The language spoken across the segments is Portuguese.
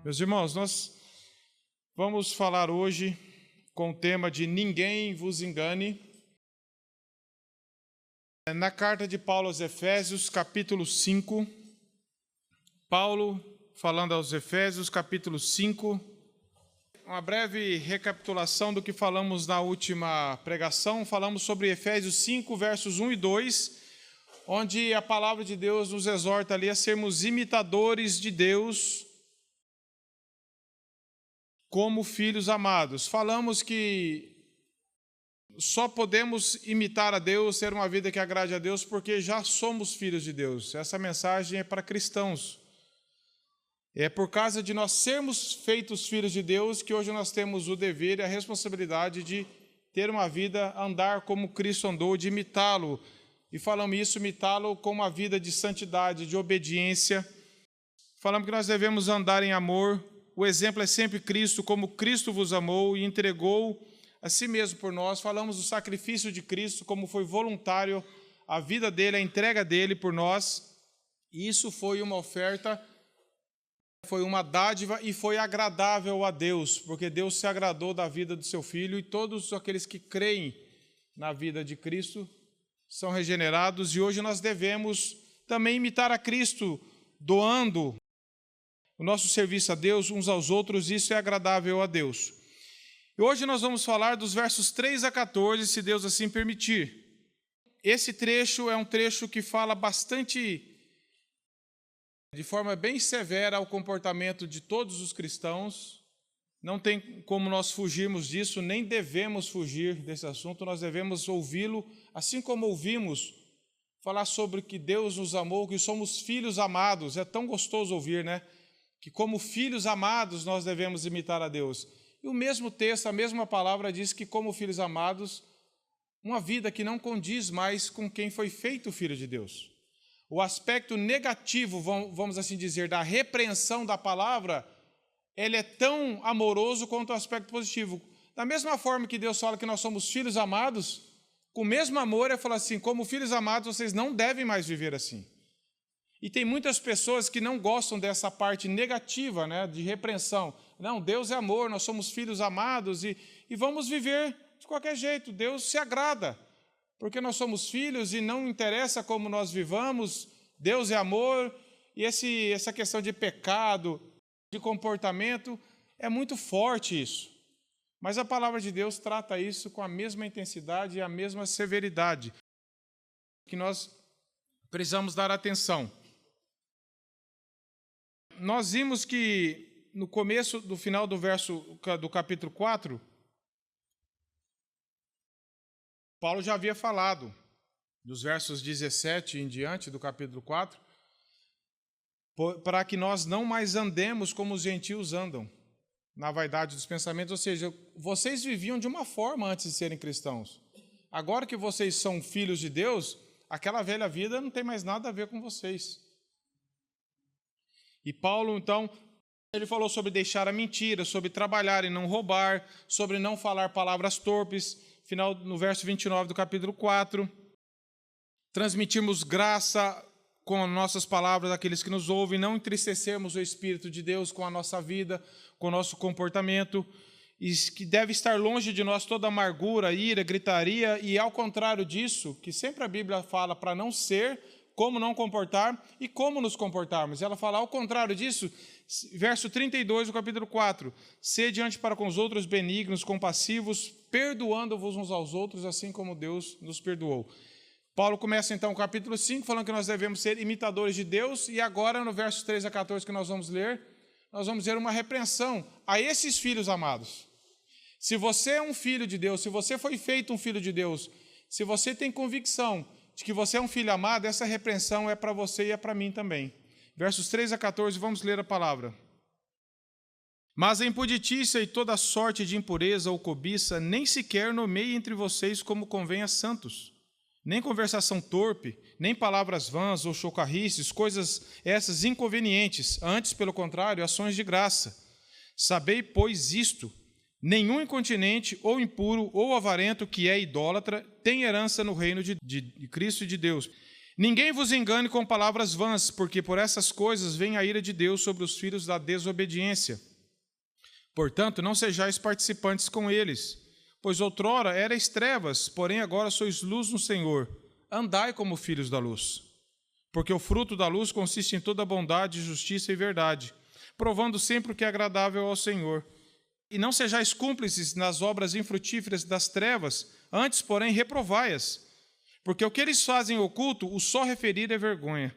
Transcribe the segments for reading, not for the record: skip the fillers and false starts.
Meus irmãos, nós vamos falar hoje com o tema de ninguém vos engane. Na carta de Paulo aos Efésios, capítulo 5, Paulo falando aos Efésios, capítulo 5, uma breve recapitulação do que falamos na última pregação. Falamos sobre Efésios 5, versos 1 e 2, onde a palavra de Deus nos exorta ali a sermos imitadores de Deus como filhos amados. Falamos que só podemos imitar a Deus, ter uma vida que agrade a Deus, porque já somos filhos de Deus. Essa mensagem é para cristãos. É por causa de nós sermos feitos filhos de Deus que hoje nós temos o dever e a responsabilidade de ter uma vida, andar como Cristo andou, de imitá-lo. E falamos isso, imitá-lo com uma vida de santidade, de obediência. Falamos que nós devemos andar em amor. O exemplo é sempre Cristo, como Cristo vos amou e entregou a si mesmo por nós. Falamos do sacrifício de Cristo, como foi voluntário a vida dele, a entrega dele por nós. E isso foi uma oferta, foi uma dádiva e foi agradável a Deus, porque Deus se agradou da vida do seu Filho e todos aqueles que creem na vida de Cristo são regenerados. E hoje nós devemos também imitar a Cristo, doando o nosso serviço a Deus, uns aos outros. Isso é agradável a Deus. E hoje nós vamos falar dos versos 3 a 14, se Deus assim permitir. Esse trecho é um trecho que fala bastante, de forma bem severa, ao comportamento de todos os cristãos. Não tem como nós fugirmos disso, nem devemos fugir desse assunto. Nós devemos ouvi-lo, assim como ouvimos falar sobre que Deus nos amou, que somos filhos amados. É tão gostoso ouvir, né? Que como filhos amados nós devemos imitar a Deus. E o mesmo texto, a mesma palavra diz que como filhos amados, uma vida que não condiz mais com quem foi feito filho de Deus. O aspecto negativo, vamos assim dizer, da repreensão da palavra, ele é tão amoroso quanto o aspecto positivo. Da mesma forma que Deus fala que nós somos filhos amados, com o mesmo amor, ele fala assim, como filhos amados, vocês não devem mais viver assim. E tem muitas pessoas que não gostam dessa parte negativa, né, de repreensão. Não, Deus é amor, nós somos filhos amados e vamos viver de qualquer jeito. Deus se agrada, porque nós somos filhos e não interessa como nós vivamos. Deus é amor e essa questão de pecado, de comportamento, é muito forte isso. Mas a palavra de Deus trata isso com a mesma intensidade e a mesma severidade, que nós precisamos dar atenção. Nós vimos que no começo, do final do verso do capítulo 4, Paulo já havia falado, dos versos 17 em diante do capítulo 4, para que nós não mais andemos como os gentios andam, na vaidade dos pensamentos. Ou seja, vocês viviam de uma forma antes de serem cristãos. Agora que vocês são filhos de Deus, aquela velha vida não tem mais nada a ver com vocês. E Paulo, então, ele falou sobre deixar a mentira, sobre trabalhar e não roubar, sobre não falar palavras torpes, no verso 29 do capítulo 4. Transmitirmos graça com nossas palavras àqueles que nos ouvem, não entristecermos o Espírito de Deus com a nossa vida, com o nosso comportamento, e que deve estar longe de nós toda amargura, ira, gritaria, e ao contrário disso, que sempre a Bíblia fala para não ser, como não comportar e como nos comportarmos. Ela fala, ao contrário disso, verso 32 do capítulo 4, sede diante para com os outros benignos, compassivos, perdoando-vos uns aos outros, assim como Deus nos perdoou. Paulo começa então o capítulo 5, falando que nós devemos ser imitadores de Deus, e agora no versos 3 a 14 que nós vamos ler, nós vamos ver uma repreensão a esses filhos amados. Se você é um filho de Deus, se você foi feito um filho de Deus, se você tem convicção de que você é um filho amado, essa repreensão é para você e é para mim também. Versos 3 a 14, vamos ler a palavra. Mas a impuditícia e toda sorte de impureza ou cobiça nem sequer nomeie entre vocês como convém a santos, nem conversação torpe, nem palavras vãs ou chocarrices, coisas essas inconvenientes, antes, pelo contrário, ações de graça. Sabei, pois, isto: nenhum incontinente, ou impuro, ou avarento, que é idólatra, tem herança no reino de Cristo e de Deus. Ninguém vos engane com palavras vãs, porque por essas coisas vem a ira de Deus sobre os filhos da desobediência. Portanto, não sejais participantes com eles, pois outrora erais trevas, porém agora sois luz no Senhor. Andai como filhos da luz. Porque o fruto da luz consiste em toda bondade, justiça e verdade, provando sempre o que é agradável ao Senhor. E não sejais cúmplices nas obras infrutíferas das trevas, antes, porém, reprovai-as. Porque o que eles fazem oculto, o só referir é vergonha.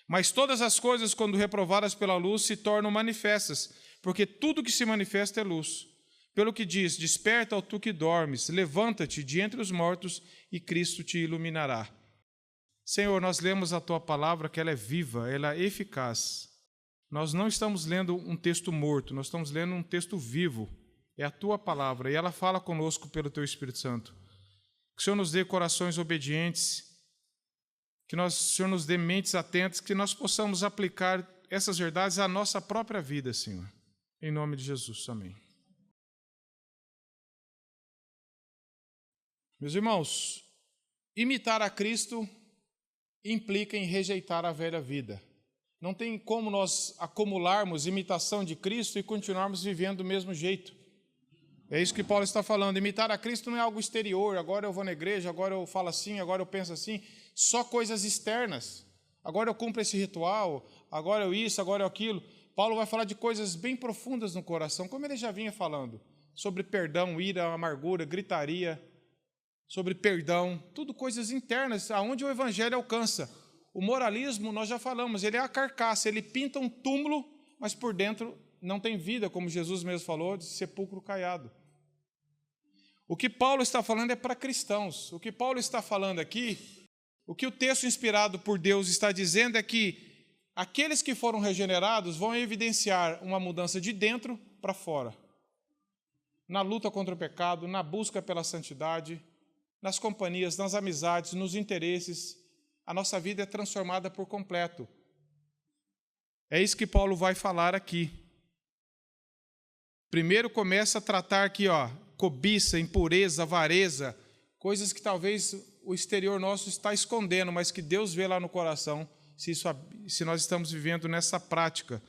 Mas todas as coisas, quando reprovadas pela luz, se tornam manifestas, porque tudo que se manifesta é luz. Pelo que diz, desperta, ó tu que dormes, levanta-te de entre os mortos, e Cristo te iluminará. Senhor, nós lemos a Tua palavra, que ela é viva, ela é eficaz. Nós não estamos lendo um texto morto, nós estamos lendo um texto vivo. É a Tua palavra, e ela fala conosco pelo Teu Espírito Santo. Que o Senhor nos dê corações obedientes, que o Senhor nos dê mentes atentas, que nós possamos aplicar essas verdades à nossa própria vida, Senhor. Em nome de Jesus, amém. Meus irmãos, imitar a Cristo implica em rejeitar a velha vida. Não tem como nós acumularmos imitação de Cristo e continuarmos vivendo do mesmo jeito. É isso que Paulo está falando. Imitar a Cristo não é algo exterior. Agora eu vou na igreja, agora eu falo assim, agora eu penso assim. Só coisas externas. Agora eu cumpro esse ritual, agora eu isso, agora eu aquilo. Paulo vai falar de coisas bem profundas no coração, como ele já vinha falando. Sobre perdão, ira, amargura, gritaria. Sobre perdão, tudo coisas internas, aonde o evangelho alcança. O moralismo, nós já falamos, ele é a carcaça, ele pinta um túmulo, mas por dentro não tem vida, como Jesus mesmo falou, de sepulcro caiado. O que Paulo está falando é para cristãos. O que Paulo está falando aqui, o que o texto inspirado por Deus está dizendo é que aqueles que foram regenerados vão evidenciar uma mudança de dentro para fora. Na luta contra o pecado, na busca pela santidade, nas companhias, nas amizades, nos interesses, a nossa vida é transformada por completo. É isso que Paulo vai falar aqui. Primeiro começa a tratar aqui, cobiça, impureza, avareza, coisas que talvez o exterior nosso está escondendo, mas que Deus vê lá no coração, se nós estamos vivendo nessa prática.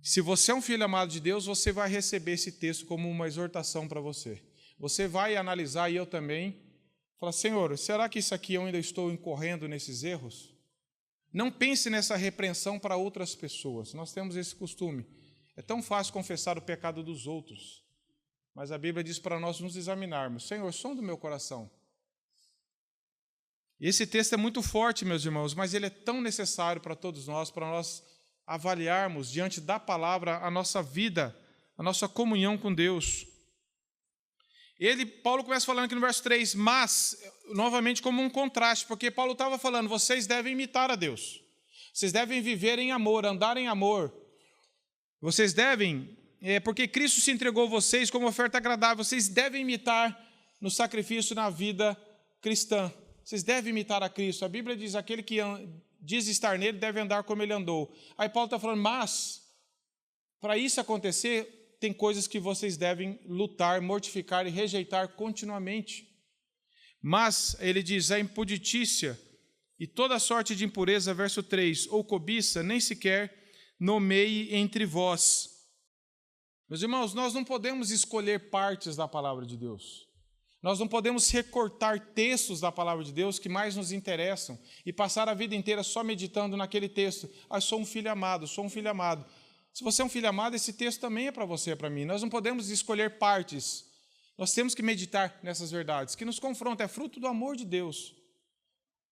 Se você é um filho amado de Deus, você vai receber esse texto como uma exortação para você. Você vai analisar, e eu também, falar, Senhor, será que isso aqui eu ainda estou incorrendo nesses erros? Não pense nessa repreensão para outras pessoas. Nós temos esse costume. É tão fácil confessar o pecado dos outros. Mas a Bíblia diz para nós nos examinarmos. Senhor, sonda o meu coração. E esse texto é muito forte, meus irmãos, mas ele é tão necessário para todos nós, para nós avaliarmos diante da palavra a nossa vida, a nossa comunhão com Deus. Paulo começa falando aqui no verso 3, mas, novamente como um contraste, porque Paulo estava falando, vocês devem imitar a Deus. Vocês devem viver em amor, andar em amor. Vocês devem, porque Cristo se entregou a vocês como oferta agradável, vocês devem imitar no sacrifício na vida cristã. Vocês devem imitar a Cristo. A Bíblia diz, aquele que diz estar nele deve andar como ele andou. Aí Paulo está falando, mas, para isso acontecer, tem coisas que vocês devem lutar, mortificar e rejeitar continuamente. Mas, ele diz, a impuditícia e toda sorte de impureza, verso 3, ou cobiça, nem sequer nomeie entre vós. Meus irmãos, nós não podemos escolher partes da palavra de Deus. Nós não podemos recortar textos da palavra de Deus que mais nos interessam e passar a vida inteira só meditando naquele texto. Sou um filho amado, sou um filho amado. Se você é um filho amado, esse texto também é para você e para mim. Nós não podemos escolher partes. Nós temos que meditar nessas verdades, que nos confrontam, é fruto do amor de Deus.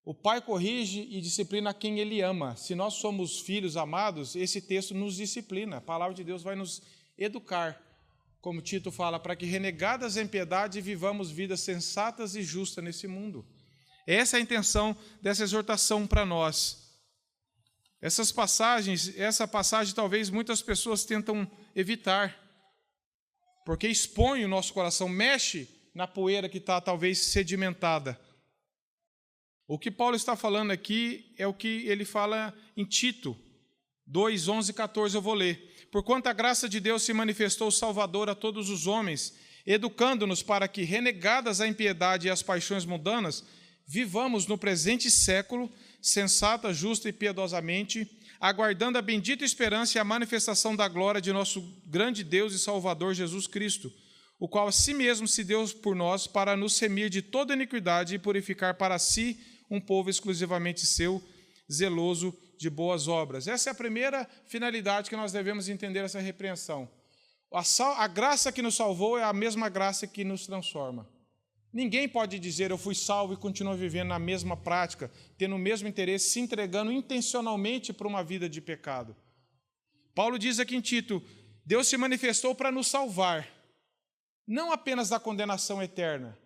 O Pai corrige e disciplina quem Ele ama. Se nós somos filhos amados, esse texto nos disciplina. A palavra de Deus vai nos educar, como Tito fala, para que renegadas em piedade vivamos vidas sensatas e justas nesse mundo. Essa é a intenção dessa exortação para nós. Essa passagem talvez muitas pessoas tentam evitar, porque expõe o nosso coração, mexe na poeira que está talvez sedimentada. O que Paulo está falando aqui é o que ele fala em Tito 2, 11 e 14, eu vou ler. Porquanto a graça de Deus se manifestou salvadora a todos os homens, educando-nos para que, renegadas a impiedade e as paixões mundanas, vivamos no presente século, sensata, justa e piedosamente, aguardando a bendita esperança e a manifestação da glória de nosso grande Deus e Salvador Jesus Cristo, o qual a si mesmo se deu por nós para nos remir de toda iniquidade e purificar para si um povo exclusivamente seu, zeloso de boas obras. Essa é a primeira finalidade que nós devemos entender essa repreensão. A graça que nos salvou é a mesma graça que nos transforma. Ninguém pode dizer, eu fui salvo e continuo vivendo na mesma prática, tendo o mesmo interesse, se entregando intencionalmente para uma vida de pecado. Paulo diz aqui em Tito, Deus se manifestou para nos salvar, não apenas da condenação eterna,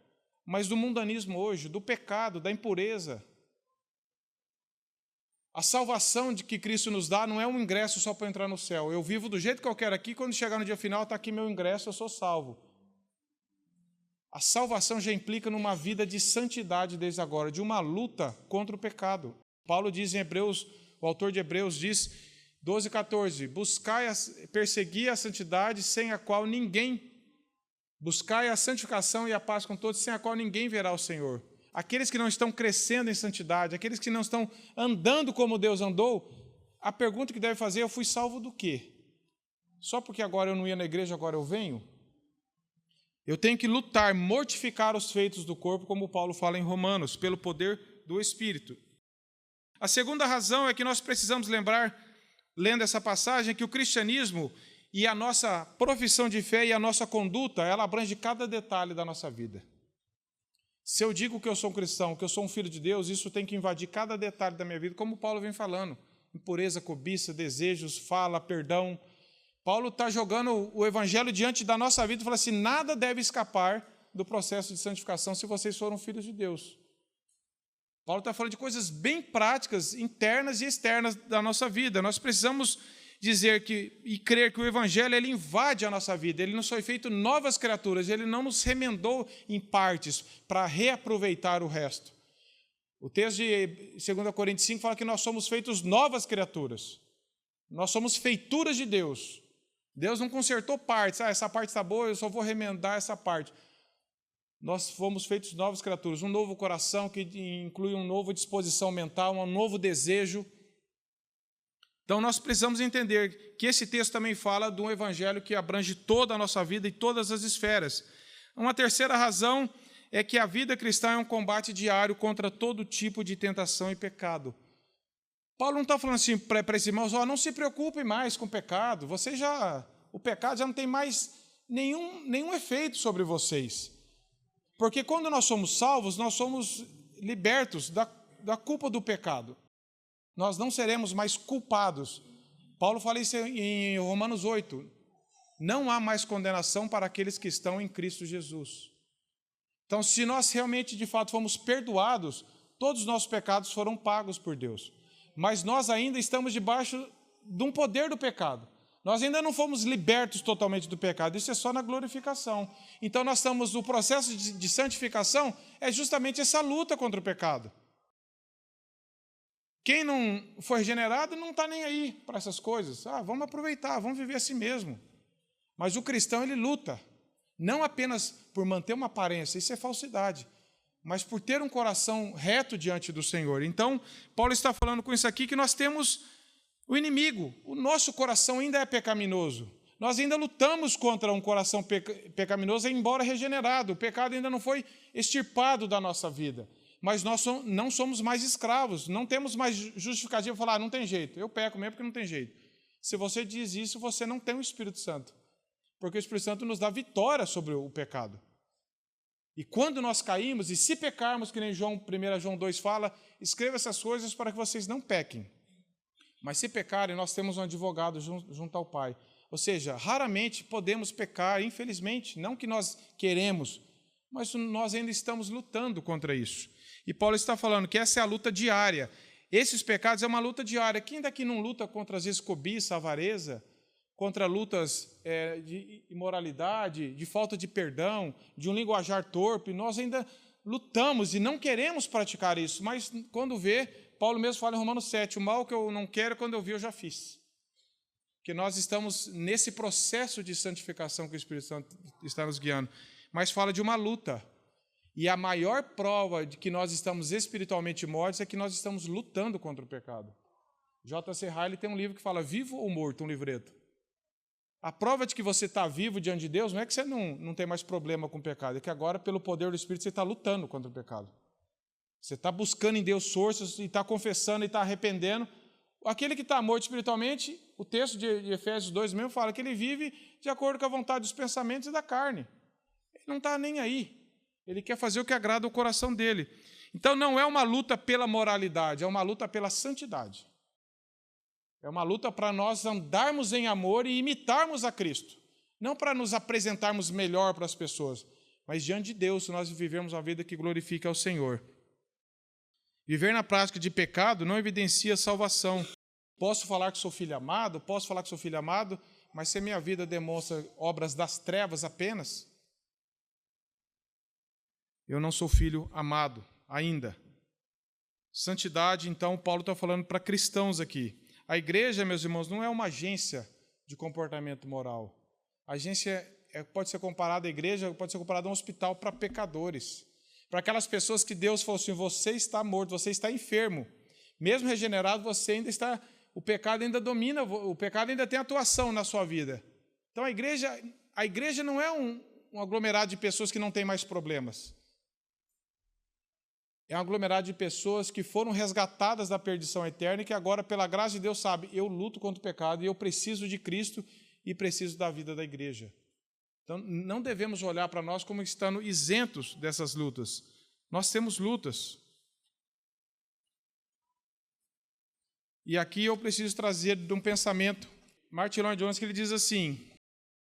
mas do mundanismo hoje, do pecado, da impureza. A salvação que Cristo nos dá não é um ingresso só para entrar no céu. Eu vivo do jeito que eu quero aqui, quando chegar no dia final, está aqui meu ingresso, eu sou salvo. A salvação já implica numa vida de santidade desde agora, de uma luta contra o pecado. Paulo diz em Hebreus, o autor de Hebreus diz, 12:14, persegui a santidade sem a qual buscai a santificação e a paz com todos, sem a qual ninguém verá o Senhor. Aqueles que não estão crescendo em santidade, aqueles que não estão andando como Deus andou, a pergunta que deve fazer é, eu fui salvo do quê? Só porque agora eu não ia na igreja, agora eu venho? Eu tenho que lutar, mortificar os feitos do corpo, como Paulo fala em Romanos, pelo poder do Espírito. A segunda razão é que nós precisamos lembrar, lendo essa passagem, que o cristianismo e a nossa profissão de fé e a nossa conduta, ela abrange cada detalhe da nossa vida. Se eu digo que eu sou um cristão, que eu sou um filho de Deus, isso tem que invadir cada detalhe da minha vida, como Paulo vem falando. Impureza, cobiça, desejos, fala, perdão. Paulo está jogando o evangelho diante da nossa vida e fala assim, nada deve escapar do processo de santificação se vocês foram filhos de Deus. Paulo está falando de coisas bem práticas, internas e externas da nossa vida. Nós precisamos dizer e crer que o evangelho ele invade a nossa vida, ele nos foi feito novas criaturas, ele não nos remendou em partes para reaproveitar o resto. O texto de 2 Coríntios 5 fala que nós somos feitos novas criaturas. Nós somos feituras de Deus. Deus não consertou partes. Essa parte está boa, eu só vou remendar essa parte. Nós fomos feitos novas criaturas. Um novo coração que inclui uma nova disposição mental, um novo desejo. Então, nós precisamos entender que esse texto também fala de um evangelho que abrange toda a nossa vida e todas as esferas. Uma terceira razão é que a vida cristã é um combate diário contra todo tipo de tentação e pecado. Paulo não está falando assim para esses irmãos, não se preocupe mais com o pecado, o pecado já não tem mais nenhum efeito sobre vocês. Porque quando nós somos salvos, nós somos libertos da culpa do pecado. Nós não seremos mais culpados. Paulo fala isso em Romanos 8. Não há mais condenação para aqueles que estão em Cristo Jesus. Então, se nós realmente, de fato, fomos perdoados, todos os nossos pecados foram pagos por Deus. Mas nós ainda estamos debaixo de um poder do pecado. Nós ainda não fomos libertos totalmente do pecado. Isso é só na glorificação. Então, nós estamos no processo de santificação, é justamente essa luta contra o pecado. Quem não foi regenerado não está nem aí para essas coisas. Vamos aproveitar, vamos viver assim mesmo. Mas o cristão, ele luta. Não apenas por manter uma aparência, isso é falsidade, mas por ter um coração reto diante do Senhor. Então, Paulo está falando com isso aqui que nós temos o inimigo. O nosso coração ainda é pecaminoso. Nós ainda lutamos contra um coração pecaminoso, embora regenerado. O pecado ainda não foi extirpado da nossa vida. Mas nós não somos mais escravos, não temos mais justificativa para falar, não tem jeito, eu peco mesmo porque não tem jeito. Se você diz isso, você não tem o Espírito Santo, porque o Espírito Santo nos dá vitória sobre o pecado. E quando nós caímos, e se pecarmos, que nem 1 João 2 fala, escreva essas coisas para que vocês não pequem. Mas se pecarem, nós temos um advogado junto ao Pai. Ou seja, raramente podemos pecar, infelizmente, não que nós queremos, mas nós ainda estamos lutando contra isso. E Paulo está falando que essa é a luta diária. Esses pecados é uma luta diária. Quem daqui não luta contra, às vezes, cobiça, avareza, contra lutas de imoralidade, de falta de perdão, de um linguajar torpe? Nós ainda lutamos e não queremos praticar isso, mas quando vê, Paulo mesmo fala em Romanos 7, o mal que eu não quero, quando eu vi, eu já fiz. Que nós estamos nesse processo de santificação que o Espírito Santo está nos guiando. Mas fala de uma luta. E a maior prova de que nós estamos espiritualmente mortos é que nós estamos lutando contra o pecado. J.C. Ryle tem um livro que fala Vivo ou Morto, um livreto. A prova de que você está vivo diante de Deus não é que você não tem mais problema com o pecado, é que agora, pelo poder do Espírito, você está lutando contra o pecado. Você está buscando em Deus forças e está confessando e está arrependendo. Aquele que está morto espiritualmente, o texto de Efésios 2 mesmo fala que ele vive de acordo com a vontade dos pensamentos e da carne. Ele não está nem aí. Ele quer fazer o que agrada o coração dele. Então não é uma luta pela moralidade, é uma luta pela santidade. É uma luta para nós andarmos em amor e imitarmos a Cristo. Não para nos apresentarmos melhor para as pessoas, mas diante de Deus, nós vivemos uma vida que glorifica ao Senhor. Viver na prática de pecado não evidencia salvação. Posso falar que sou filho amado, mas se a minha vida demonstra obras das trevas apenas, eu não sou filho amado ainda. Santidade, então, Paulo está falando para cristãos aqui. A igreja, meus irmãos, não é uma agência de comportamento moral. A agência pode ser comparada à igreja, pode ser comparada a um hospital para pecadores. Para aquelas pessoas que Deus falou assim, você está morto, você está enfermo. Mesmo regenerado, você ainda está... O pecado ainda domina, o pecado ainda tem atuação na sua vida. Então a igreja não é um aglomerado de pessoas que não têm mais problemas. É um aglomerado de pessoas que foram resgatadas da perdição eterna e que agora, pela graça de Deus, sabe, eu luto contra o pecado e eu preciso de Cristo e preciso da vida da igreja. Então, não devemos olhar para nós como estando isentos dessas lutas. Nós temos lutas. E aqui eu preciso trazer de um pensamento, Martin Lloyd-Jones, que ele diz assim,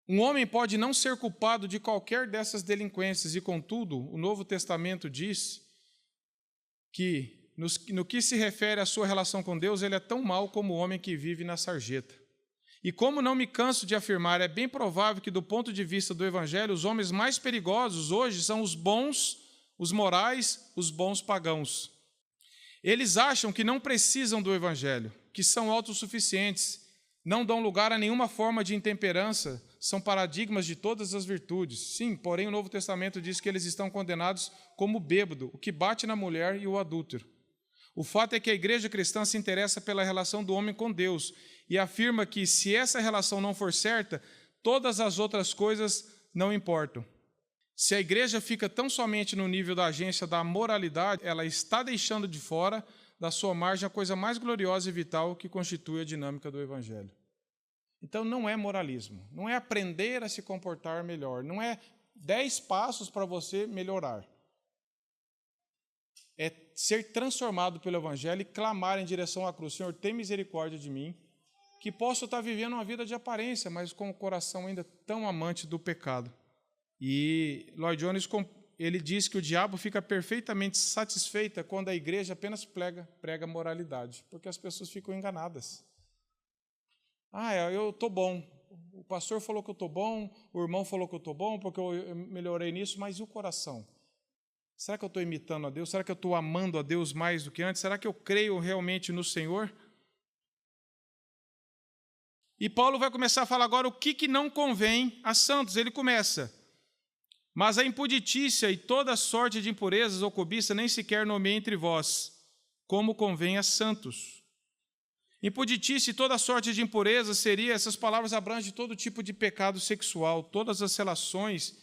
um homem pode não ser culpado de qualquer dessas delinquências e, contudo, o Novo Testamento diz que, no que se refere à sua relação com Deus, ele é tão mau como o homem que vive na sarjeta. E como não me canso de afirmar, é bem provável que, do ponto de vista do Evangelho, os homens mais perigosos hoje são os bons, os morais, os bons pagãos. Eles acham que não precisam do Evangelho, que são autossuficientes, não dão lugar a nenhuma forma de intemperança, são paradigmas de todas as virtudes. Sim, porém o Novo Testamento diz que eles estão condenados como bêbado, o que bate na mulher e o adúltero. O fato é que a igreja cristã se interessa pela relação do homem com Deus e afirma que, se essa relação não for certa, todas as outras coisas não importam. Se a igreja fica tão somente no nível da agência da moralidade, ela está deixando de fora da sua margem a coisa mais gloriosa e vital que constitui a dinâmica do Evangelho. Então não é moralismo, não é aprender a se comportar melhor, não é 10 passos para você melhorar. É ser transformado pelo Evangelho e clamar em direção à cruz, Senhor, tem misericórdia de mim, que posso estar vivendo uma vida de aparência, mas com o coração ainda tão amante do pecado. E Lloyd-Jones, ele diz que o diabo fica perfeitamente satisfeita quando a igreja apenas prega moralidade, porque as pessoas ficam enganadas. Eu estou bom, o pastor falou que eu estou bom, o irmão falou que eu estou bom, porque eu melhorei nisso, mas e o coração? Será que eu estou imitando a Deus? Será que eu estou amando a Deus mais do que antes? Será que eu creio realmente no Senhor? E Paulo vai começar a falar agora o que não convém a santos. Ele começa... Mas a impuditícia e toda sorte de impurezas ou cobiça nem sequer nomeia entre vós, como convém a santos. Impuditícia e toda sorte de impureza seria, essas palavras abrangem todo tipo de pecado sexual, todas as relações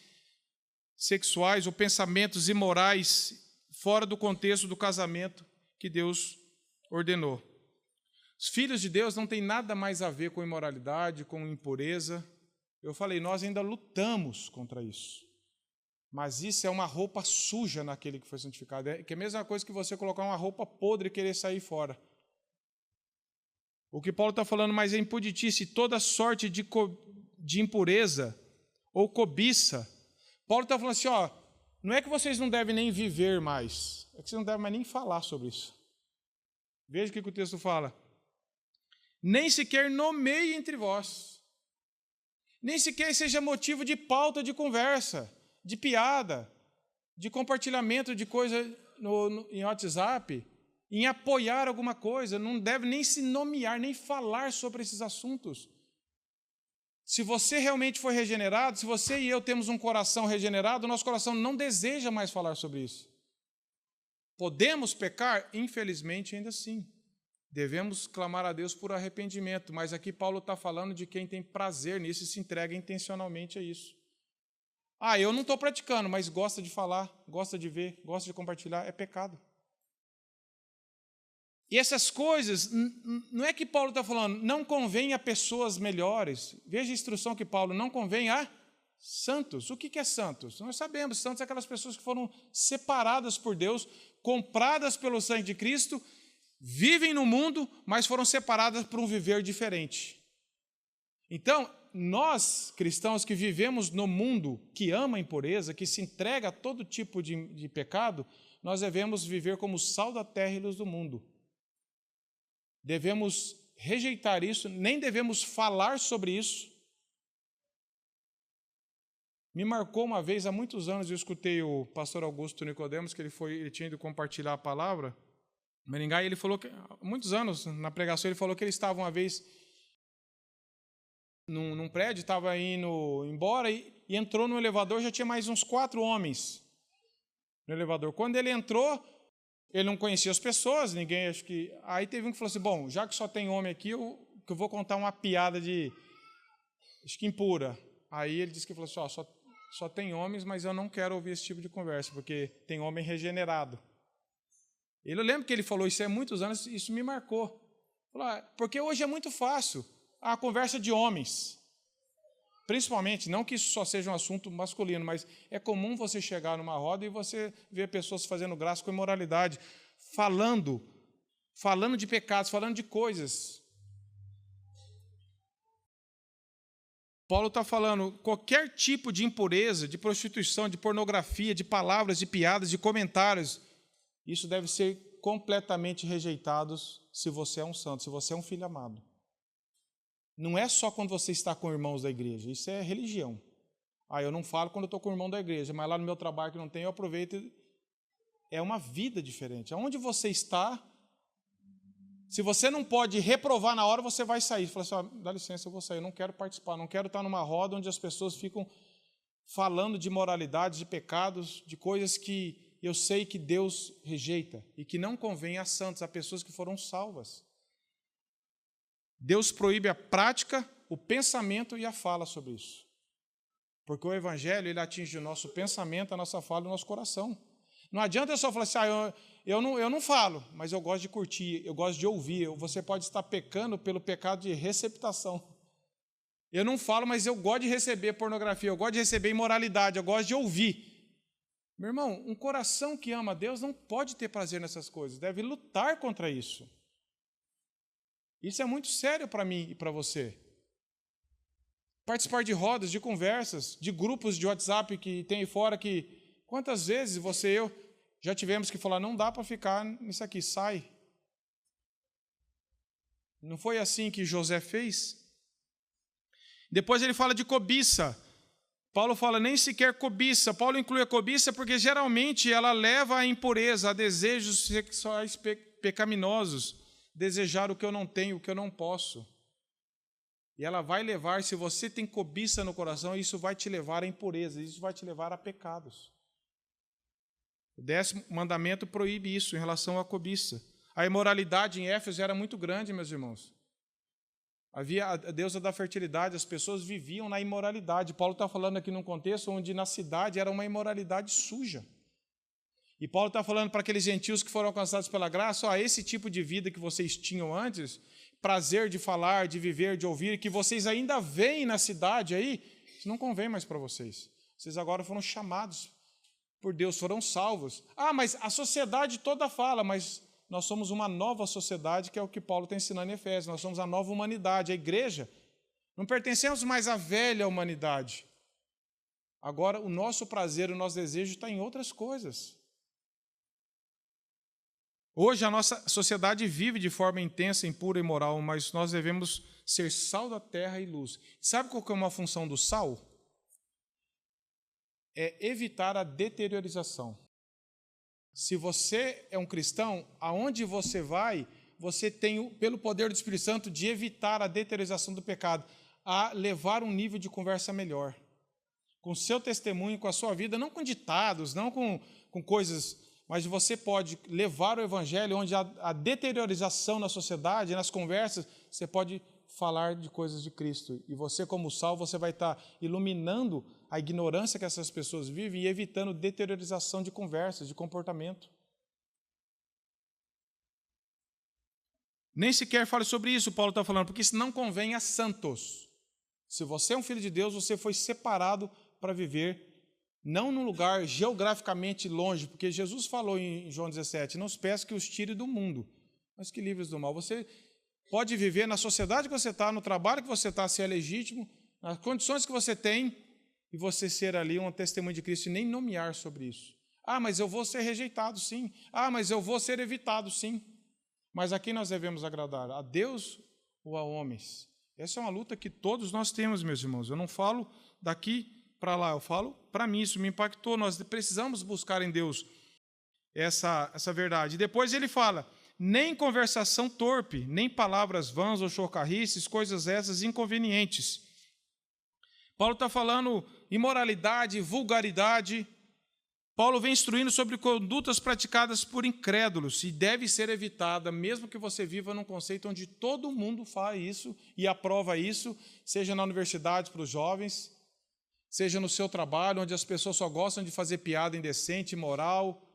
sexuais ou pensamentos imorais fora do contexto do casamento que Deus ordenou. Os filhos de Deus não têm nada mais a ver com imoralidade, com impureza. Eu falei, nós ainda lutamos contra isso. Mas isso é uma roupa suja naquele que foi santificado. Que é a mesma coisa que você colocar uma roupa podre e querer sair fora. O que Paulo está falando, mas é impuditícia e toda sorte de impureza ou cobiça. Paulo está falando assim, não é que vocês não devem nem viver mais, é que vocês não devem mais nem falar sobre isso. Veja o que o texto fala. Nem sequer nomeie entre vós. Nem sequer seja motivo de pauta de conversa, de piada, de compartilhamento de coisa em WhatsApp, em apoiar alguma coisa, não deve nem se nomear, nem falar sobre esses assuntos. Se você realmente foi regenerado, se você e eu temos um coração regenerado, o nosso coração não deseja mais falar sobre isso. Podemos pecar? Infelizmente, ainda sim. Devemos clamar a Deus por arrependimento, mas aqui Paulo está falando de quem tem prazer nisso e se entrega intencionalmente a isso. Eu não estou praticando, mas gosta de falar, gosta de ver, gosta de compartilhar, é pecado. E essas coisas, não é que Paulo está falando, não convém a pessoas melhores. Veja a instrução que Paulo, não convém a santos. O que é santos? Nós sabemos, santos são aquelas pessoas que foram separadas por Deus, compradas pelo sangue de Cristo, vivem no mundo, mas foram separadas por um viver diferente. Então, nós, cristãos que vivemos no mundo, que ama a impureza, que se entrega a todo tipo de pecado, nós devemos viver como sal da terra e luz do mundo. Devemos rejeitar isso, nem devemos falar sobre isso. Me marcou uma vez, há muitos anos, eu escutei o pastor Augusto Nicodemos, que ele tinha ido compartilhar a palavra em Maringá, e ele falou que, há muitos anos, na pregação, ele falou que ele estava uma vez num prédio, estava indo embora e entrou no elevador, já tinha mais uns 4 homens no elevador. Quando ele entrou, ele não conhecia as pessoas, ninguém, acho que... Aí teve um que falou assim, bom, já que só tem homem aqui, eu vou contar uma piada acho que impura. Aí ele disse que falou assim, só tem homens, mas eu não quero ouvir esse tipo de conversa, porque tem homem regenerado. Eu lembro que ele falou isso há muitos anos, isso me marcou. Porque hoje é muito fácil a conversa de homens. Principalmente, não que isso só seja um assunto masculino, mas é comum você chegar numa roda e você ver pessoas fazendo graça com imoralidade, falando de pecados, falando de coisas. Paulo está falando, qualquer tipo de impureza, de prostituição, de pornografia, de palavras, de piadas, de comentários, isso deve ser completamente rejeitado se você é um santo, se você é um filho amado. Não é só quando você está com irmãos da igreja, isso é religião. Eu não falo quando eu estou com o irmão da igreja, mas lá no meu trabalho que não tem, eu aproveito. É uma vida diferente. Aonde você está, se você não pode reprovar na hora, você vai sair. Você fala assim, dá licença, eu vou sair, eu não quero participar, não quero estar numa roda onde as pessoas ficam falando de moralidades, de pecados, de coisas que eu sei que Deus rejeita e que não convém a santos, a pessoas que foram salvas. Deus proíbe a prática, o pensamento e a fala sobre isso. Porque o Evangelho ele atinge o nosso pensamento, a nossa fala e o nosso coração. Não adianta eu só falar assim, eu não falo, mas eu gosto de curtir, eu gosto de ouvir. Você pode estar pecando pelo pecado de receptação. Eu não falo, mas eu gosto de receber pornografia, eu gosto de receber imoralidade, eu gosto de ouvir. Meu irmão, um coração que ama a Deus não pode ter prazer nessas coisas, deve lutar contra isso. Isso é muito sério para mim e para você. Participar de rodas, de conversas, de grupos de WhatsApp que tem aí fora que... Quantas vezes você e eu já tivemos que falar, não dá para ficar nisso aqui, sai. Não foi assim que José fez? Depois ele fala de cobiça. Paulo fala, nem sequer cobiça. Paulo inclui a cobiça porque geralmente ela leva à impureza, a desejos sexuais pecaminosos. Desejar o que eu não tenho, o que eu não posso. E ela vai levar, se você tem cobiça no coração, isso vai te levar à impureza, isso vai te levar a pecados. O 10º mandamento proíbe isso em relação à cobiça. A imoralidade em Éfeso era muito grande, meus irmãos. Havia a deusa da fertilidade, as pessoas viviam na imoralidade. Paulo está falando aqui num contexto onde na cidade era uma imoralidade suja. E Paulo está falando para aqueles gentios que foram alcançados pela graça, esse tipo de vida que vocês tinham antes, prazer de falar, de viver, de ouvir, que vocês ainda veem na cidade aí, isso não convém mais para vocês. Vocês agora foram chamados por Deus, foram salvos. Mas a sociedade toda fala, mas nós somos uma nova sociedade, que é o que Paulo está ensinando em Efésios, nós somos a nova humanidade, a igreja. Não pertencemos mais à velha humanidade. Agora, o nosso prazer, o nosso desejo está em outras coisas. Hoje a nossa sociedade vive de forma intensa, impura e imoral, mas nós devemos ser sal da terra e luz. Sabe qual que é uma função do sal? É evitar a deteriorização. Se você é um cristão, aonde você vai, você tem, pelo poder do Espírito Santo, de evitar a deteriorização do pecado. a levar um nível de conversa melhor. Com o seu testemunho, com a sua vida, não com ditados, não com coisas, mas você pode levar o evangelho onde a deteriorização na sociedade, nas conversas, você pode falar de coisas de Cristo. E você, como sal, você vai estar iluminando a ignorância que essas pessoas vivem e evitando deteriorização de conversas, de comportamento. Nem sequer fale sobre isso, Paulo está falando, porque isso não convém a santos. Se você é um filho de Deus, você foi separado para viver, não num lugar geograficamente longe, porque Jesus falou em João 17, não os peço que os tire do mundo, mas que livres do mal. Você pode viver na sociedade que você está, no trabalho que você está, se é legítimo, nas condições que você tem, e você ser ali um testemunho de Cristo e nem nomear sobre isso. Ah, mas eu vou ser rejeitado, sim. Ah, mas eu vou ser evitado, sim. Mas a quem nós devemos agradar? A Deus ou a homens? Essa é uma luta que todos nós temos, meus irmãos. Eu não falo daqui para lá, eu falo para mim, isso me impactou. Nós precisamos buscar em Deus essa verdade. Depois ele fala, nem conversação torpe, nem palavras vãs ou chocarrices, coisas essas inconvenientes. Paulo está falando imoralidade, vulgaridade. Paulo vem instruindo sobre condutas praticadas por incrédulos e deve ser evitada, mesmo que você viva num conceito onde todo mundo faz isso e aprova isso, seja na universidade para os jovens, seja no seu trabalho, onde as pessoas só gostam de fazer piada indecente, imoral.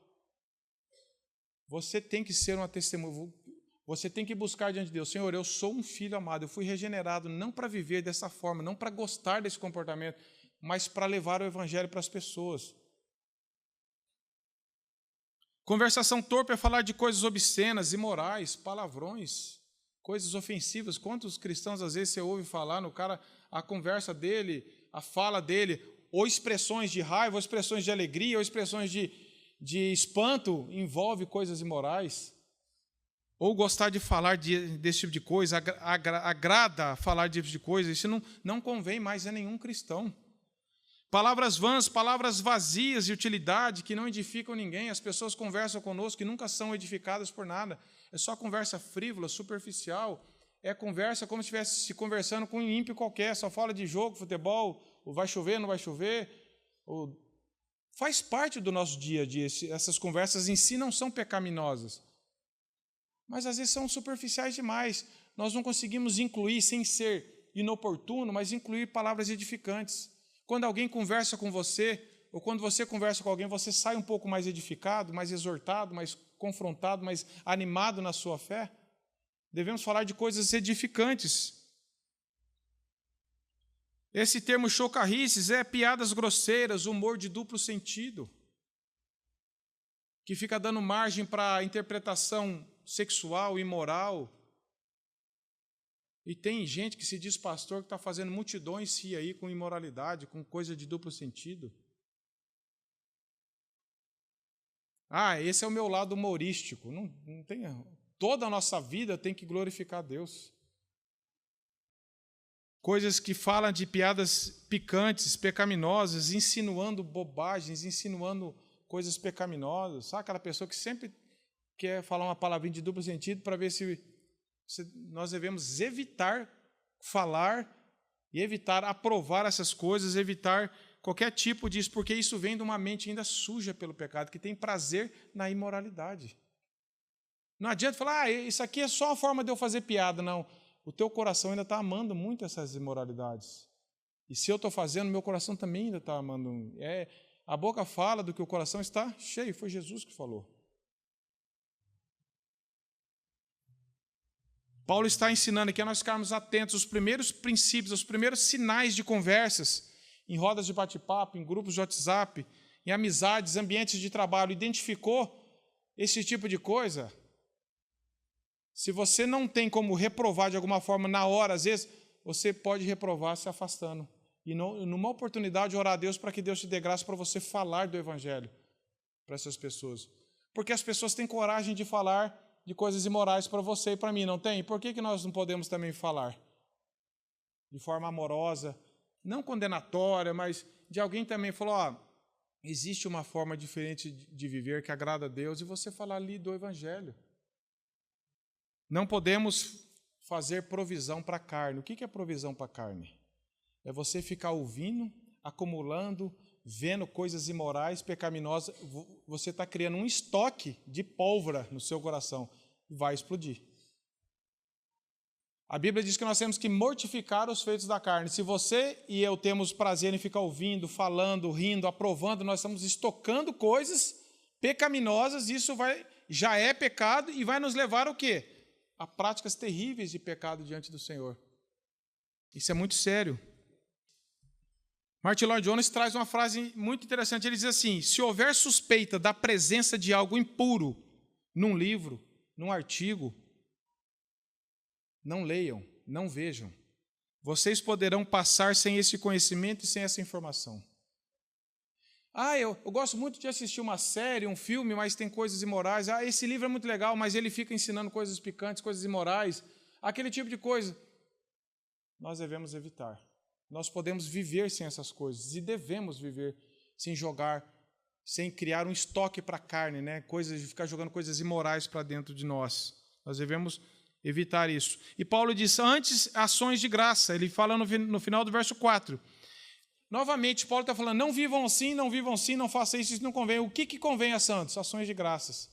Você tem que ser uma testemunha, você tem que buscar diante de Deus. Senhor, eu sou um filho amado, eu fui regenerado não para viver dessa forma, não para gostar desse comportamento, mas para levar o evangelho para as pessoas. Conversação torpe é falar de coisas obscenas, imorais, palavrões, coisas ofensivas. Quantos cristãos, às vezes, você ouve falar no cara, a conversa dele, a fala dele, ou expressões de raiva, ou expressões de alegria, ou expressões de espanto, envolve coisas imorais. Ou gostar de falar desse tipo de coisa, agrada falar desse tipo de coisa, isso não convém mais a nenhum cristão. Palavras vãs, palavras vazias de utilidade que não edificam ninguém. As pessoas conversam conosco e nunca são edificadas por nada. É só conversa frívola, superficial. É conversa como se estivesse se conversando com um ímpio qualquer. Só fala de jogo, futebol, ou vai chover, não vai chover. Faz parte do nosso dia a dia. Essas conversas em si não são pecaminosas. Mas às vezes são superficiais demais. Nós não conseguimos incluir, sem ser inoportuno, mas incluir palavras edificantes. Quando alguém conversa com você, ou quando você conversa com alguém, você sai um pouco mais edificado, mais exortado, mais confrontado, mais animado na sua fé. Devemos falar de coisas edificantes. Esse termo chocarrices é piadas grosseiras, humor de duplo sentido, que fica dando margem para interpretação sexual, imoral. E tem gente que se diz pastor que está fazendo multidões rir aí com imoralidade, com coisa de duplo sentido. Ah, esse é o meu lado humorístico. Não tem, toda a nossa vida tem que glorificar Deus. Coisas que falam de piadas picantes, pecaminosas, insinuando bobagens, insinuando coisas pecaminosas. Sabe aquela pessoa que sempre quer falar uma palavrinha de duplo sentido para ver se nós devemos evitar falar e evitar aprovar essas coisas, evitar qualquer tipo disso, porque isso vem de uma mente ainda suja pelo pecado, que tem prazer na imoralidade. Não adianta falar, isso aqui é só a forma de eu fazer piada, não. O teu coração ainda está amando muito essas imoralidades. E se eu estou fazendo, meu coração também ainda está amando. A boca fala do que o coração está cheio, foi Jesus que falou. Paulo está ensinando aqui a nós ficarmos atentos aos primeiros princípios, aos primeiros sinais de conversas, em rodas de bate-papo, em grupos de WhatsApp, em amizades, ambientes de trabalho. Identificou esse tipo de coisa? Se você não tem como reprovar de alguma forma na hora, às vezes, você pode reprovar se afastando. E numa oportunidade, orar a Deus para que Deus te dê graça para você falar do Evangelho para essas pessoas. Porque as pessoas têm coragem de falar de coisas imorais para você e para mim, não tem? Por que nós não podemos também falar? De forma amorosa, não condenatória, mas de alguém também falou, existe uma forma diferente de viver que agrada a Deus, e você falar ali do Evangelho. Não podemos fazer provisão para a carne. O que é provisão para a carne? É você ficar ouvindo, acumulando, vendo coisas imorais, pecaminosas. Você está criando um estoque de pólvora no seu coração. Vai explodir. A Bíblia diz que nós temos que mortificar os feitos da carne. Se você e eu temos prazer em ficar ouvindo, falando, rindo, aprovando, nós estamos estocando coisas pecaminosas, isso já é pecado e vai nos levar ao quê? A práticas terríveis de pecado diante do Senhor. Isso é muito sério. Martin Lloyd-Jones traz uma frase muito interessante. Ele diz assim: se houver suspeita da presença de algo impuro num livro, num artigo, não leiam, não vejam. Vocês poderão passar sem esse conhecimento e sem essa informação. Eu gosto muito de assistir uma série, um filme, mas tem coisas imorais. Esse livro é muito legal, mas ele fica ensinando coisas picantes, coisas imorais. Aquele tipo de coisa. Nós devemos evitar. Nós podemos viver sem essas coisas e devemos viver sem jogar, sem criar um estoque para a carne, né? Coisas de ficar jogando coisas imorais para dentro de nós. Nós devemos evitar isso. E Paulo diz, antes, ações de graça. Ele fala no final do verso 4. Novamente, Paulo está falando, não vivam assim, não façam isso não convém. O que convém a santos? Ações de graças.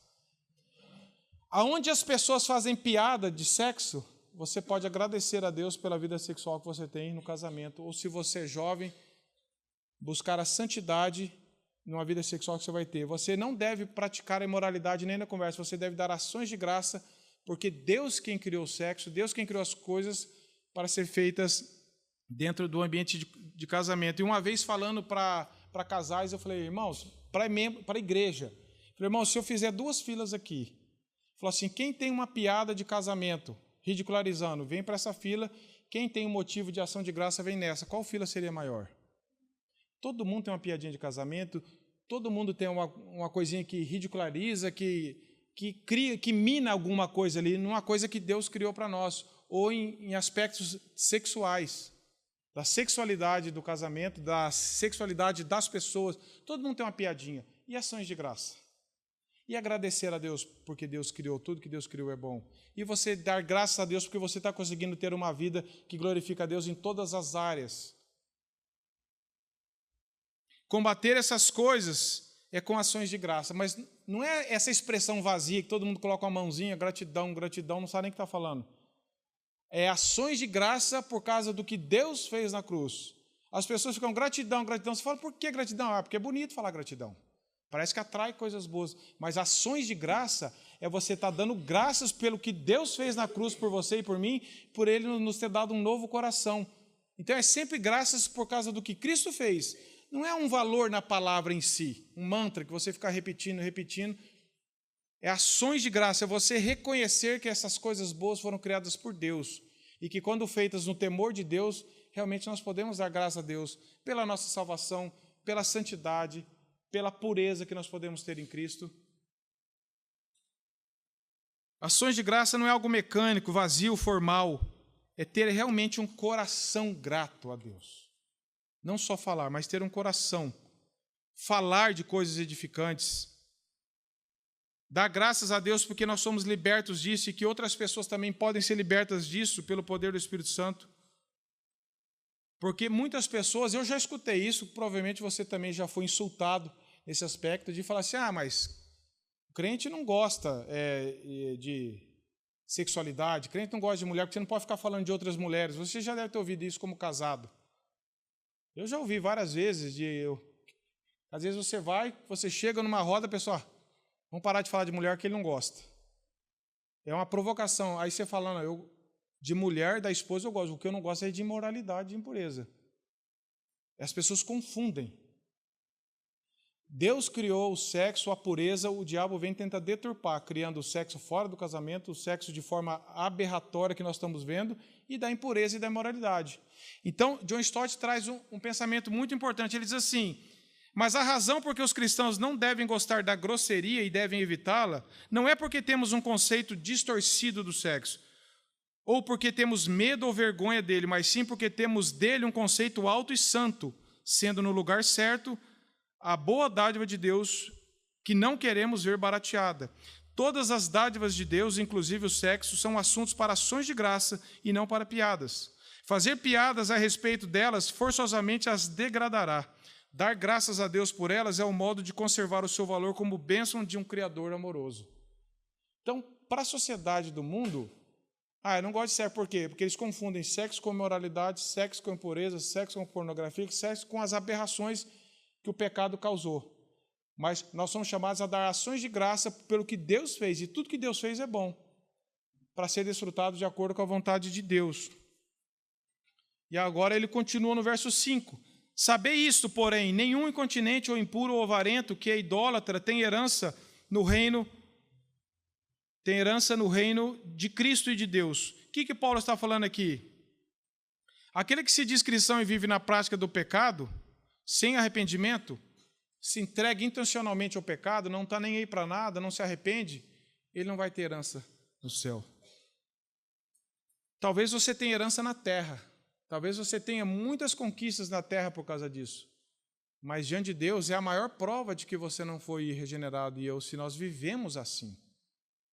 Aonde as pessoas fazem piada de sexo, você pode agradecer a Deus pela vida sexual que você tem no casamento. Ou se você é jovem, buscar a santidade numa vida sexual que você vai ter. Você não deve praticar a imoralidade nem na conversa, você deve dar ações de graça, porque Deus quem criou o sexo, Deus quem criou as coisas para ser feitas dentro do ambiente de casamento. E uma vez falando para casais, eu falei, irmãos, para a igreja, falei, irmãos, se eu fizer 2 filas aqui, falou assim, quem tem uma piada de casamento, ridicularizando, vem para essa fila, quem tem um motivo de ação de graça, vem nessa. Qual fila seria maior? Todo mundo tem uma piadinha de casamento, todo mundo tem uma coisinha que ridiculariza, que mina alguma coisa ali, numa coisa que Deus criou para nós, ou em aspectos sexuais, da sexualidade do casamento, da sexualidade das pessoas. Todo mundo tem uma piadinha. E ações de graça. E agradecer a Deus, porque Deus criou tudo que Deus criou é bom. E você dar graças a Deus, porque você está conseguindo ter uma vida que glorifica a Deus em todas as áreas. Combater essas coisas é com ações de graça, mas não é essa expressão vazia que todo mundo coloca uma mãozinha, gratidão, gratidão, não sabe nem o que está falando. É ações de graça por causa do que Deus fez na cruz. As pessoas ficam gratidão, gratidão. Você fala, por que gratidão? Porque é bonito falar gratidão. Parece que atrai coisas boas. Mas ações de graça é você estar dando graças pelo que Deus fez na cruz por você e por mim, por Ele nos ter dado um novo coração. Então é sempre graças por causa do que Cristo fez. Não é um valor na palavra em si, um mantra que você fica repetindo. É ações de graça, é você reconhecer que essas coisas boas foram criadas por Deus e que quando feitas no temor de Deus, realmente nós podemos dar graças a Deus pela nossa salvação, pela santidade, pela pureza que nós podemos ter em Cristo. Ações de graça não é algo mecânico, vazio, formal, é ter realmente um coração grato a Deus. Não só falar, mas ter um coração. Falar de coisas edificantes. Dar graças a Deus porque nós somos libertos disso e que outras pessoas também podem ser libertas disso pelo poder do Espírito Santo. Porque muitas pessoas, eu já escutei isso, provavelmente você também já foi insultado nesse aspecto, de falar assim, mas o crente não gosta de sexualidade, o crente não gosta de mulher, porque você não pode ficar falando de outras mulheres. Você já deve ter ouvido isso como casado. Eu já ouvi várias vezes, às vezes você chega numa roda, pessoal, vamos parar de falar de mulher que ele não gosta. É uma provocação. Aí você falando, de mulher, da esposa eu gosto. O que eu não gosto é de imoralidade, de impureza. As pessoas confundem. Deus criou o sexo, a pureza, o diabo vem tentar deturpar, criando o sexo fora do casamento, o sexo de forma aberratória que nós estamos vendo, e da impureza e da imoralidade. Então, John Stott traz um pensamento muito importante. Ele diz assim, mas a razão por que os cristãos não devem gostar da grosseria e devem evitá-la, não é porque temos um conceito distorcido do sexo, ou porque temos medo ou vergonha dele, mas sim porque temos dele um conceito alto e santo, sendo no lugar certo, a boa dádiva de Deus que não queremos ver barateada. Todas as dádivas de Deus, inclusive o sexo, são assuntos para ações de graça e não para piadas. Fazer piadas a respeito delas forçosamente as degradará. Dar graças a Deus por elas é o modo de conservar o seu valor como bênção de um Criador amoroso. Então, para a sociedade do mundo, eu não gosto de sexo, por quê? Porque eles confundem sexo com imoralidade, sexo com impureza, sexo com pornografia, sexo com as aberrações que o pecado causou. Mas nós somos chamados a dar ações de graça pelo que Deus fez, e tudo que Deus fez é bom, para ser desfrutado de acordo com a vontade de Deus. E agora ele continua no verso 5. Sabei isto, porém, nenhum incontinente ou impuro ou avarento que é idólatra tem herança no reino de Cristo e de Deus. O que Paulo está falando aqui? Aquele que se diz cristão e vive na prática do pecado, sem arrependimento, se entrega intencionalmente ao pecado, não está nem aí para nada, não se arrepende, ele não vai ter herança no céu. Talvez você tenha herança na terra, talvez você tenha muitas conquistas na terra por causa disso, mas diante de Deus é a maior prova de que você não foi regenerado e eu, se nós vivemos assim.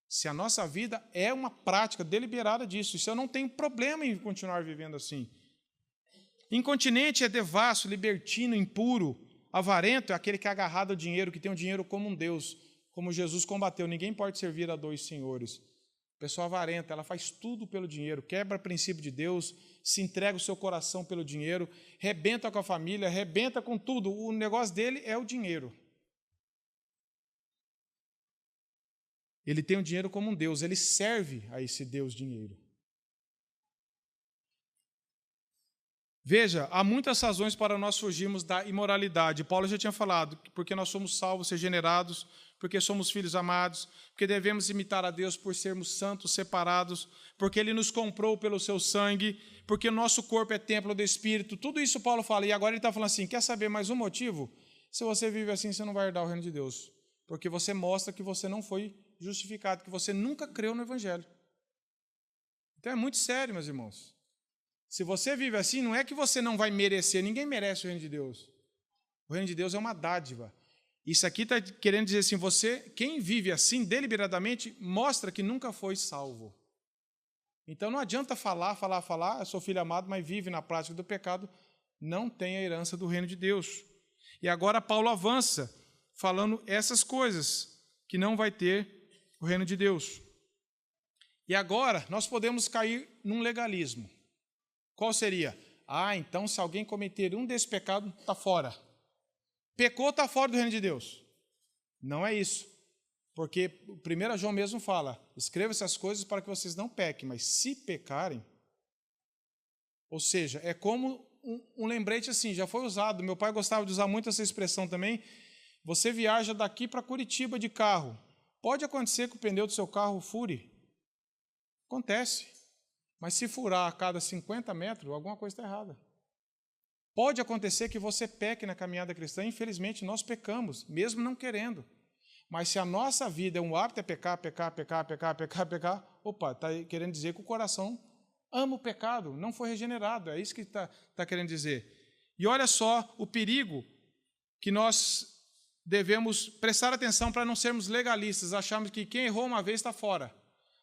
Se a nossa vida é uma prática deliberada disso, se eu não tenho problema em continuar vivendo assim. Incontinente é devasso, libertino, impuro. Avarento é aquele que é agarrado ao dinheiro, que tem o dinheiro como um Deus, como Jesus combateu. Ninguém pode servir a dois senhores. Pessoa avarenta, ela faz tudo pelo dinheiro, quebra o princípio de Deus, se entrega o seu coração pelo dinheiro, rebenta com a família, rebenta com tudo. O negócio dele é o dinheiro. Ele tem o dinheiro como um Deus, ele serve a esse Deus dinheiro. Veja, há muitas razões para nós fugirmos da imoralidade. Paulo já tinha falado, porque nós somos salvos, regenerados, porque somos filhos amados, porque devemos imitar a Deus por sermos santos, separados, porque Ele nos comprou pelo seu sangue, porque o nosso corpo é templo do Espírito. Tudo isso Paulo fala, e agora ele está falando assim, quer saber mais um motivo? Se você vive assim, você não vai herdar o reino de Deus, porque você mostra que você não foi justificado, que você nunca creu no Evangelho. Então é muito sério, meus irmãos. Se você vive assim, não é que você não vai merecer, ninguém merece o reino de Deus. O reino de Deus é uma dádiva. Isso aqui está querendo dizer assim, quem vive assim, deliberadamente, mostra que nunca foi salvo. Então não adianta falar, eu sou filho amado, mas vive na prática do pecado, não tem a herança do reino de Deus. E agora Paulo avança, falando essas coisas, que não vai ter o reino de Deus. E agora nós podemos cair num legalismo. Qual seria? Então se alguém cometer um desses pecados, está fora. Pecou, está fora do reino de Deus. Não é isso. Porque 1 João mesmo fala, escreva essas coisas para que vocês não pequem, mas se pecarem, ou seja, é como um lembrete assim, já foi usado, meu pai gostava de usar muito essa expressão também, você viaja daqui para Curitiba de carro, pode acontecer que o pneu do seu carro fure, acontece, mas se furar a cada 50 metros, alguma coisa está errada. Pode acontecer que você peque na caminhada cristã, infelizmente nós pecamos, mesmo não querendo. Mas se a nossa vida é um hábito, é pecar, opa, está querendo dizer que o coração ama o pecado, não foi regenerado, é isso que está querendo dizer. E olha só o perigo que nós devemos prestar atenção para não sermos legalistas, acharmos que quem errou uma vez está fora.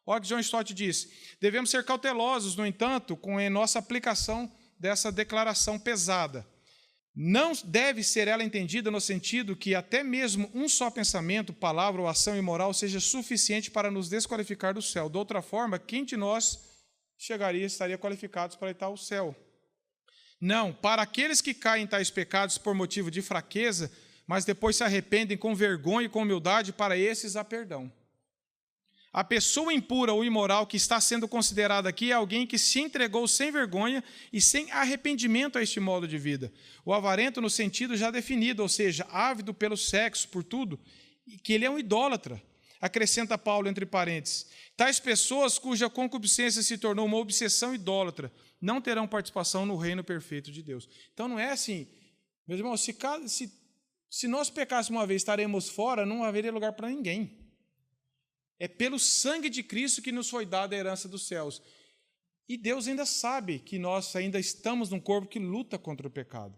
Olha o que John Stott diz, devemos ser cautelosos, no entanto, com a nossa aplicação dessa declaração pesada. Não deve ser ela entendida no sentido que até mesmo um só pensamento, palavra ou ação imoral seja suficiente para nos desqualificar do céu. De outra forma, quem de nós estaria qualificado para ir ao céu? Não, para aqueles que caem em tais pecados por motivo de fraqueza, mas depois se arrependem com vergonha e com humildade, para esses há perdão. A pessoa impura ou imoral que está sendo considerada aqui é alguém que se entregou sem vergonha e sem arrependimento a este modo de vida. O avarento no sentido já definido, ou seja, ávido pelo sexo, por tudo, que ele é um idólatra. Acrescenta Paulo entre parênteses. Tais pessoas cuja concupiscência se tornou uma obsessão idólatra não terão participação no reino perfeito de Deus. Então não é assim, meus irmãos, se nós pecássemos uma vez, estaremos fora, não haveria lugar para ninguém. É pelo sangue de Cristo que nos foi dada a herança dos céus. E Deus ainda sabe que nós ainda estamos num corpo que luta contra o pecado.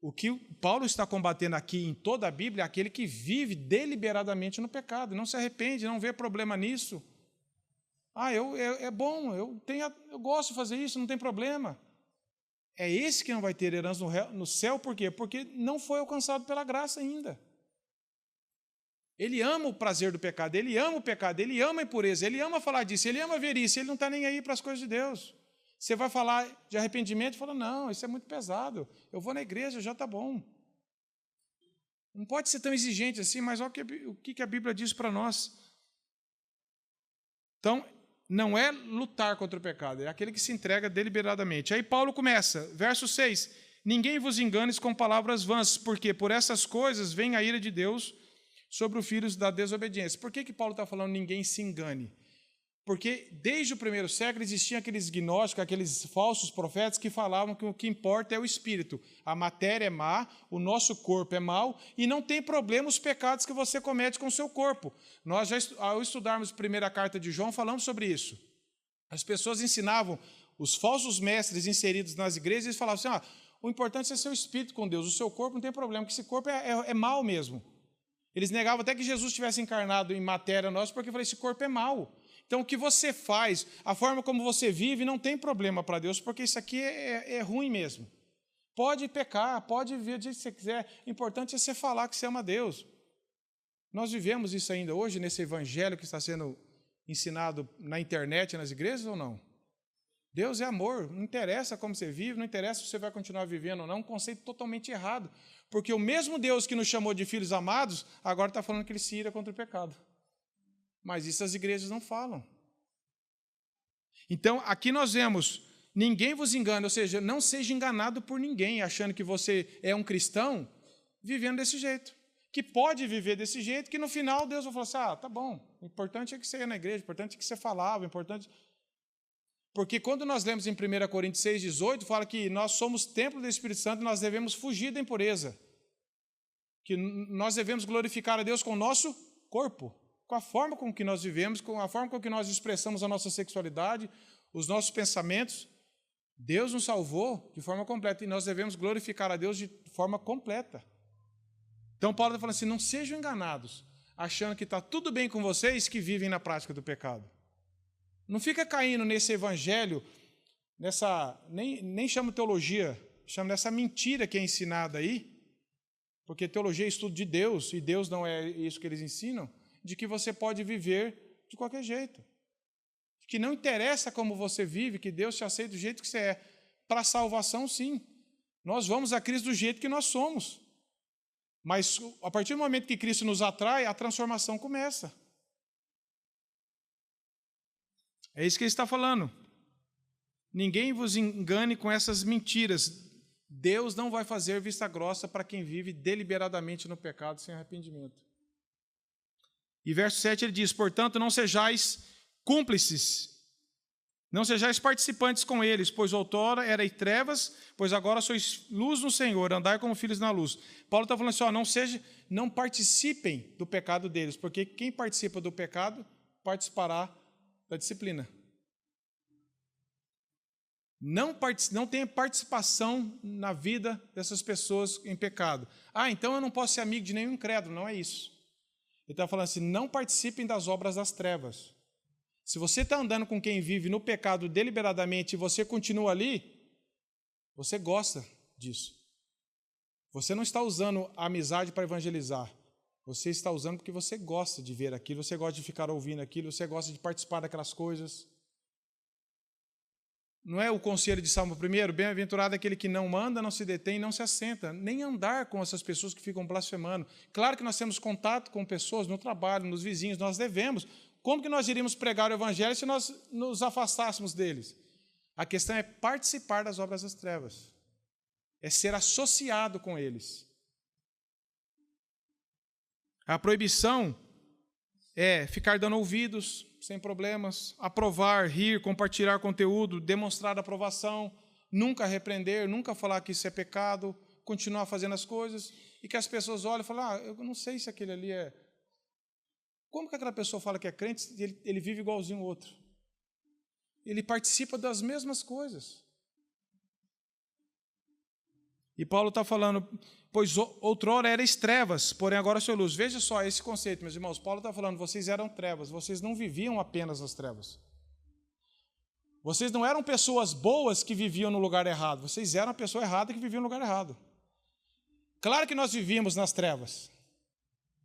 O que Paulo está combatendo aqui em toda a Bíblia é aquele que vive deliberadamente no pecado, não se arrepende, não vê problema nisso. É bom, eu gosto de fazer isso, não tem problema. É esse que não vai ter herança no céu, por quê? Porque não foi alcançado pela graça ainda. Ele ama o prazer do pecado, ele ama o pecado, ele ama a impureza, ele ama falar disso, ele ama ver isso, ele não está nem aí para as coisas de Deus. Você vai falar de arrependimento e fala, não, isso é muito pesado, eu vou na igreja, já está bom. Não pode ser tão exigente assim, mas olha o que a Bíblia diz para nós. Então, não é lutar contra o pecado, é aquele que se entrega deliberadamente. Aí Paulo começa, verso 6, ninguém vos enganes com palavras vãs, porque por essas coisas vem a ira de Deus sobre os filhos da desobediência. Por que Paulo está falando ninguém se engane? Porque desde o primeiro século existiam aqueles gnósticos, aqueles falsos profetas que falavam que o que importa é o espírito. A matéria é má, o nosso corpo é mau e não tem problema os pecados que você comete com o seu corpo. Nós já, ao estudarmos a primeira carta de João, falamos sobre isso. As pessoas ensinavam, os falsos mestres inseridos nas igrejas, eles falavam assim, o importante é seu espírito com Deus, o seu corpo não tem problema, porque esse corpo é mau mesmo. Eles negavam até que Jesus tivesse encarnado em matéria nossa, porque esse corpo é mau. Então, o que você faz, a forma como você vive, não tem problema para Deus, porque isso aqui é ruim mesmo. Pode pecar, pode viver do jeito que você quiser, o importante é você falar que você ama Deus. Nós vivemos isso ainda hoje, nesse evangelho que está sendo ensinado na internet, nas igrejas, ou não? Deus é amor, não interessa como você vive, não interessa se você vai continuar vivendo ou não, é um conceito totalmente errado. Porque o mesmo Deus que nos chamou de filhos amados, agora está falando que ele se ira contra o pecado. Mas isso as igrejas não falam. Então, aqui nós vemos, ninguém vos engane, ou seja, não seja enganado por ninguém, achando que você é um cristão, vivendo desse jeito. Que pode viver desse jeito, que no final Deus vai falar assim, tá bom, o importante é que você ia na igreja, o importante é que você falava, o importante... Porque quando nós lemos em 1 Coríntios 6,18, fala que nós somos templo do Espírito Santo e nós devemos fugir da impureza. Que nós devemos glorificar a Deus com o nosso corpo, com a forma com que nós vivemos, com a forma com que nós expressamos a nossa sexualidade, os nossos pensamentos. Deus nos salvou de forma completa e nós devemos glorificar a Deus de forma completa. Então Paulo está falando assim, não sejam enganados, achando que está tudo bem com vocês que vivem na prática do pecado. Não fica caindo nesse evangelho, nem chama teologia, chama dessa mentira que é ensinada aí, porque teologia é estudo de Deus, e Deus não é isso que eles ensinam, de que você pode viver de qualquer jeito. Que não interessa como você vive, que Deus te aceita do jeito que você é. Para a salvação, sim. Nós vamos a Cristo do jeito que nós somos. Mas a partir do momento que Cristo nos atrai, a transformação começa. É isso que ele está falando. Ninguém vos engane com essas mentiras. Deus não vai fazer vista grossa para quem vive deliberadamente no pecado sem arrependimento. E verso 7 ele diz, portanto, não sejais cúmplices, não sejais participantes com eles, pois outrora erais trevas, pois agora sois luz no Senhor, andai como filhos na luz. Paulo está falando assim, não participem do pecado deles, porque quem participa do pecado participará da disciplina. Não tenha participação na vida dessas pessoas em pecado. Então eu não posso ser amigo de nenhum incrédulo, não é isso. Ele está falando assim, não participem das obras das trevas. Se você está andando com quem vive no pecado deliberadamente e você continua ali, você gosta disso. Você não está usando a amizade para evangelizar. Você está usando porque você gosta de ver aquilo, você gosta de ficar ouvindo aquilo, você gosta de participar daquelas coisas. Não é o conselho de Salmo 1? Bem-aventurado aquele que não anda, não se detém, não se assenta. Nem andar com essas pessoas que ficam blasfemando. Claro que nós temos contato com pessoas no trabalho, nos vizinhos, nós devemos. Como que nós iríamos pregar o evangelho se nós nos afastássemos deles? A questão é participar das obras das trevas. É ser associado com eles. A proibição é ficar dando ouvidos, sem problemas, aprovar, rir, compartilhar conteúdo, demonstrar aprovação, nunca repreender, nunca falar que isso é pecado, continuar fazendo as coisas, e que as pessoas olham e falam, eu não sei se aquele ali é... Como que aquela pessoa fala que é crente se ele vive igualzinho o outro? Ele participa das mesmas coisas. E Paulo está falando, pois outrora erais trevas, porém agora sois luz. Veja só esse conceito, meus irmãos. Paulo está falando, vocês eram trevas, vocês não viviam apenas nas trevas. Vocês não eram pessoas boas que viviam no lugar errado, vocês eram a pessoa errada que vivia no lugar errado. Claro que nós vivíamos nas trevas,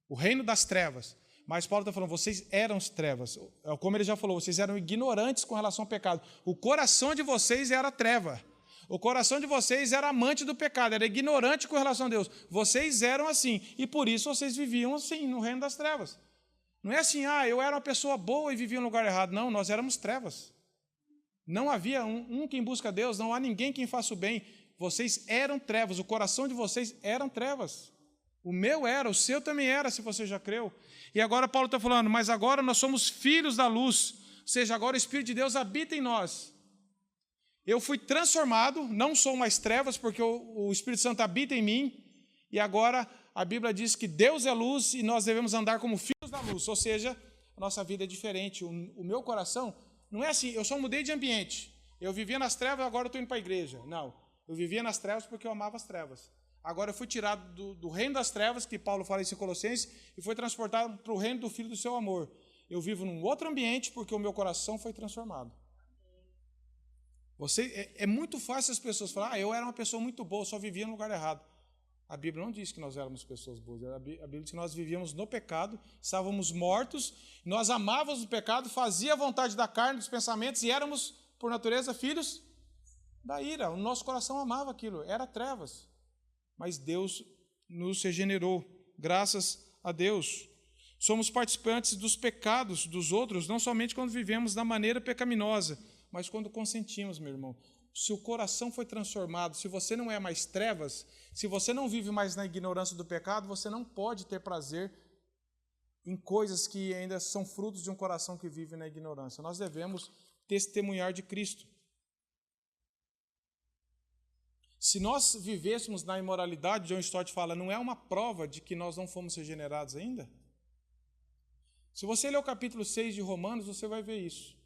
o reino das trevas, mas Paulo está falando, vocês eram as trevas. Como ele já falou, vocês eram ignorantes com relação ao pecado. O coração de vocês era treva. O coração de vocês era amante do pecado, era ignorante com relação a Deus. Vocês eram assim, e por isso vocês viviam assim, no reino das trevas. Não é assim, eu era uma pessoa boa e vivia no lugar errado. Não, nós éramos trevas. Não havia um que busca Deus, não há ninguém quem faça o bem. Vocês eram trevas, o coração de vocês eram trevas. O meu era, o seu também era, se você já creu. E agora Paulo está falando, mas agora nós somos filhos da luz, ou seja, agora o Espírito de Deus habita em nós. Eu fui transformado, não sou mais trevas, porque o Espírito Santo habita em mim, e agora a Bíblia diz que Deus é luz e nós devemos andar como filhos da luz, ou seja, a nossa vida é diferente. O meu coração não é assim, eu só mudei de ambiente. Eu vivia nas trevas, agora eu estou indo para a igreja. Não, eu vivia nas trevas porque eu amava as trevas. Agora eu fui tirado do reino das trevas, que Paulo fala isso em Colossenses, e foi transportado para o reino do Filho do seu amor. Eu vivo num outro ambiente porque o meu coração foi transformado. É muito fácil as pessoas falarem, eu era uma pessoa muito boa, só vivia no lugar errado. A Bíblia não diz que nós éramos pessoas boas, a Bíblia diz que nós vivíamos no pecado, estávamos mortos, nós amávamos o pecado, fazia a vontade da carne, dos pensamentos, e éramos, por natureza, filhos da ira. O nosso coração amava aquilo, era trevas. Mas Deus nos regenerou, graças a Deus. Somos participantes dos pecados dos outros, não somente quando vivemos da maneira pecaminosa, mas quando consentimos, meu irmão. Se o coração foi transformado, se você não é mais trevas, se você não vive mais na ignorância do pecado, você não pode ter prazer em coisas que ainda são frutos de um coração que vive na ignorância. Nós devemos testemunhar de Cristo. Se nós vivêssemos na imoralidade, John Stott fala, não é uma prova de que nós não fomos regenerados ainda? Se você ler o capítulo 6 de Romanos, você vai ver isso.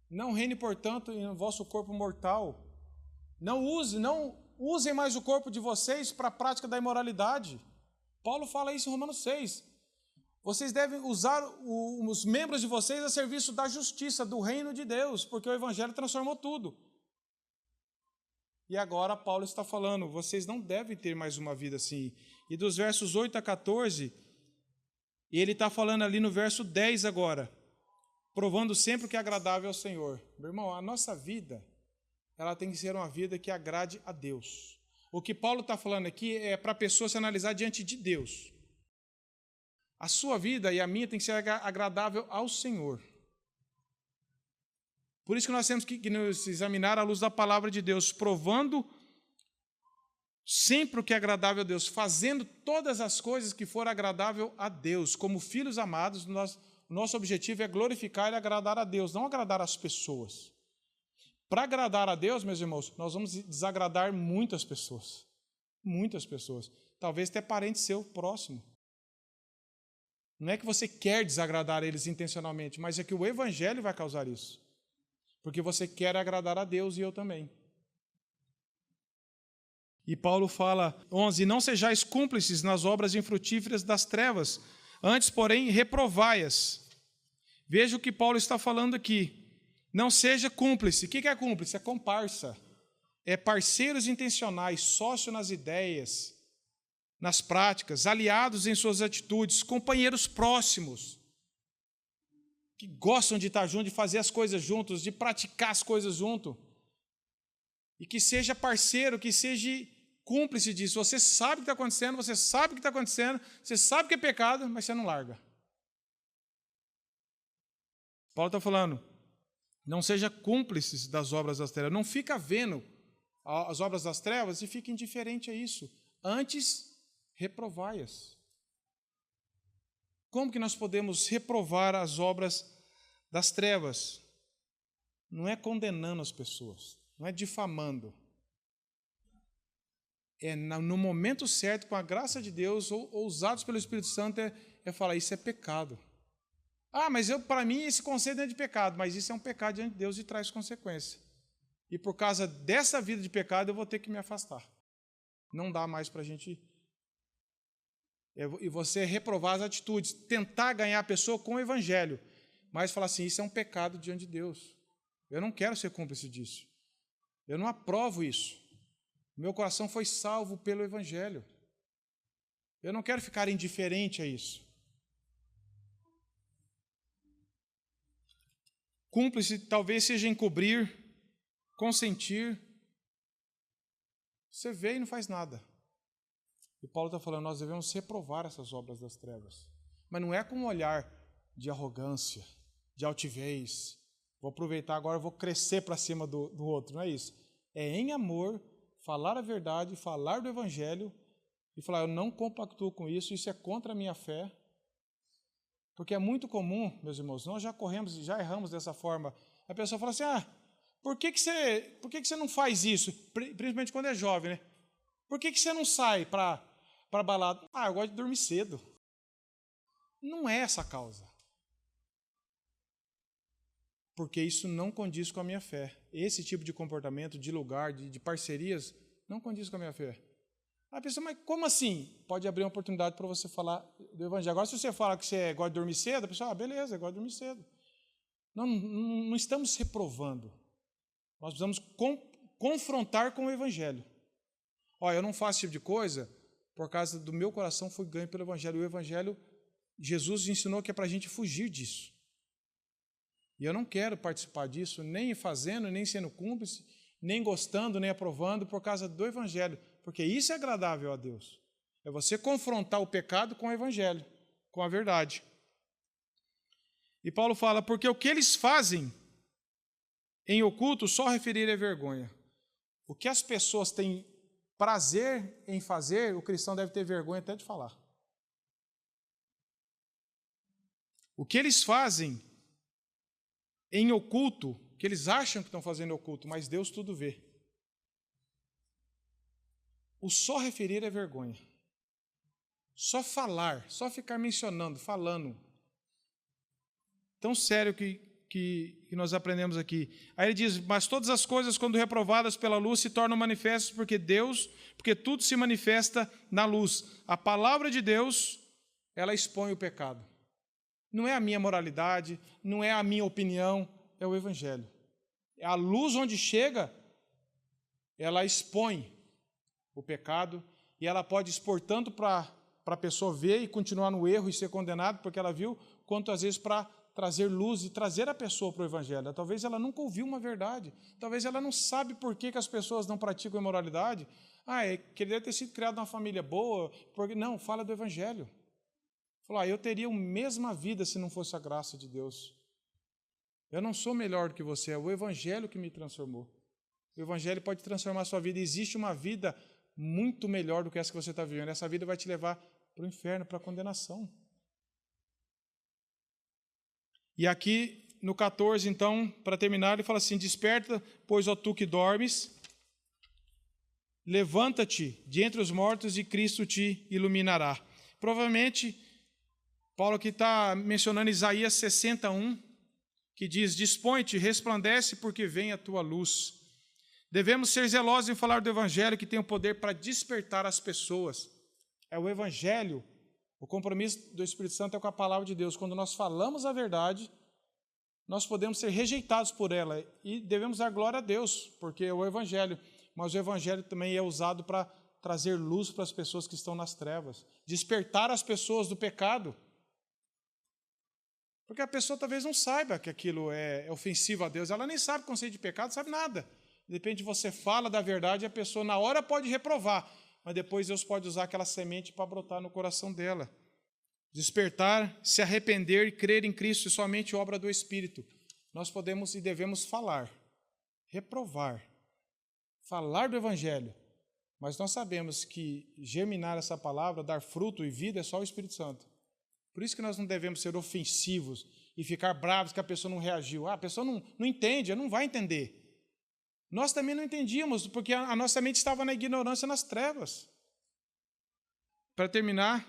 Não reine, portanto, em vosso corpo mortal. Não usem mais o corpo de vocês para a prática da imoralidade. Paulo fala isso em Romanos 6. Vocês devem usar os membros de vocês a serviço da justiça, do reino de Deus, porque o Evangelho transformou tudo. E agora Paulo está falando, vocês não devem ter mais uma vida assim. E dos versos 8 a 14, ele está falando ali no verso 10 agora, provando sempre o que é agradável ao Senhor. Meu irmão, a nossa vida, ela tem que ser uma vida que agrade a Deus. O que Paulo está falando aqui é para a pessoa se analisar diante de Deus. A sua vida e a minha tem que ser agradável ao Senhor. Por isso que nós temos que nos examinar à luz da palavra de Deus, provando sempre o que é agradável a Deus, fazendo todas as coisas que for agradável a Deus. Como filhos amados, nosso objetivo é glorificar e agradar a Deus, não agradar as pessoas. Para agradar a Deus, meus irmãos, nós vamos desagradar muitas pessoas. Muitas pessoas. Talvez até parente seu próximo. Não é que você quer desagradar eles intencionalmente, mas é que o Evangelho vai causar isso. Porque você quer agradar a Deus e eu também. E Paulo fala, 11, não sejais cúmplices nas obras infrutíferas das trevas, antes, porém, reprovai-as. Veja o que Paulo está falando aqui. Não seja cúmplice. O que é cúmplice? É comparsa. É parceiros intencionais, sócio nas ideias, nas práticas, aliados em suas atitudes, companheiros próximos, que gostam de estar juntos, de fazer as coisas juntos, de praticar as coisas juntos. E que seja parceiro, que seja cúmplice disso. Você sabe o que está acontecendo, você sabe o que está acontecendo, você sabe que é pecado, mas você não larga. Paulo está falando, não seja cúmplices das obras das trevas. Não fica vendo as obras das trevas e fica indiferente a isso. Antes, reprovai-as. Como que nós podemos reprovar as obras das trevas? Não é condenando as pessoas, não é difamando. É no momento certo, com a graça de Deus, ou usados pelo Espírito Santo, é falar, isso é pecado. Mas para mim esse conceito é de pecado, mas isso é um pecado diante de Deus e traz consequência. E por causa dessa vida de pecado eu vou ter que me afastar. Não dá mais para a gente... E você reprovar as atitudes, tentar ganhar a pessoa com o evangelho, mas falar assim, isso é um pecado diante de Deus. Eu não quero ser cúmplice disso. Eu não aprovo isso. Meu coração foi salvo pelo evangelho. Eu não quero ficar indiferente a isso. Cúmplice talvez seja encobrir, consentir. Você vê e não faz nada. E Paulo está falando, nós devemos reprovar essas obras das trevas. Mas não é com um olhar de arrogância, de altivez. Vou aproveitar agora, vou crescer para cima do outro. Não é isso. É em amor, falar a verdade, falar do evangelho e falar, eu não compactuo com isso, isso é contra a minha fé. Porque é muito comum, meus irmãos, nós já corremos e já erramos dessa forma. A pessoa fala assim, por que você não faz isso? Principalmente quando é jovem, né? Por que você não sai para balada? Eu gosto de dormir cedo. Não é essa a causa. Porque isso não condiz com a minha fé. Esse tipo de comportamento, de lugar, de parcerias, não condiz com a minha fé. A pessoa, mas como assim? Pode abrir uma oportunidade para você falar do evangelho. Agora, se você fala que você gosta de dormir cedo, a pessoa, beleza, eu gosto de dormir cedo. Não estamos reprovando. Nós precisamos confrontar com o evangelho. Eu não faço esse tipo de coisa por causa do meu coração foi ganho pelo evangelho. O evangelho, Jesus ensinou que é para a gente fugir disso. E eu não quero participar disso, nem fazendo, nem sendo cúmplice, nem gostando, nem aprovando por causa do evangelho. Porque isso é agradável a Deus. É você confrontar o pecado com o evangelho, com a verdade. E Paulo fala, porque o que eles fazem em oculto só referir é vergonha. O que as pessoas têm prazer em fazer, o cristão deve ter vergonha até de falar. O que eles fazem em oculto, que eles acham que estão fazendo em oculto, mas Deus tudo vê. O só referir é vergonha. Só falar, só ficar mencionando, falando. Tão sério que nós aprendemos aqui. Aí ele diz, mas todas as coisas, quando reprovadas pela luz, se tornam manifestas porque tudo se manifesta na luz. A palavra de Deus, ela expõe o pecado. Não é a minha moralidade, não é a minha opinião, é o evangelho. A luz onde chega, ela expõe o pecado e ela pode expor tanto para a pessoa ver e continuar no erro e ser condenado porque ela viu, quanto às vezes para trazer luz e trazer a pessoa para o evangelho. Talvez ela nunca ouviu uma verdade, talvez ela não sabe por que as pessoas não praticam a imoralidade. É que ele deve ter sido criado numa família boa, porque não, fala do evangelho. Falou, eu teria a mesma vida se não fosse a graça de Deus. Eu não sou melhor do que você, é o evangelho que me transformou. O evangelho pode transformar a sua vida. Existe uma vida muito melhor do que essa que você está vivendo. Essa vida vai te levar para o inferno, para a condenação. E aqui no 14, então, para terminar, ele fala assim, desperta, pois, ó tu que dormes, levanta-te de entre os mortos e Cristo te iluminará. Provavelmente, Paulo aqui está mencionando Isaías 61, que diz, dispõe-te, resplandece, porque vem a tua luz. Devemos ser zelosos em falar do evangelho que tem o poder para despertar as pessoas. É o evangelho, o compromisso do Espírito Santo é com a palavra de Deus. Quando nós falamos a verdade, nós podemos ser rejeitados por ela e devemos dar glória a Deus, porque é o evangelho. Mas o evangelho também é usado para trazer luz para as pessoas que estão nas trevas, despertar as pessoas do pecado. Porque a pessoa talvez não saiba que aquilo é ofensivo a Deus, ela nem sabe o conceito de pecado, não sabe nada. De repente você fala da verdade e a pessoa na hora pode reprovar, mas depois Deus pode usar aquela semente para brotar no coração dela. Despertar, se arrepender e crer em Cristo é somente obra do Espírito. Nós podemos e devemos falar, reprovar, falar do Evangelho, mas nós sabemos que germinar essa palavra, dar fruto e vida é só o Espírito Santo. Por isso que nós não devemos ser ofensivos e ficar bravos que a pessoa não reagiu. A pessoa não entende, ela não vai entender. Nós também não entendíamos, porque a nossa mente estava na ignorância, nas trevas. Para terminar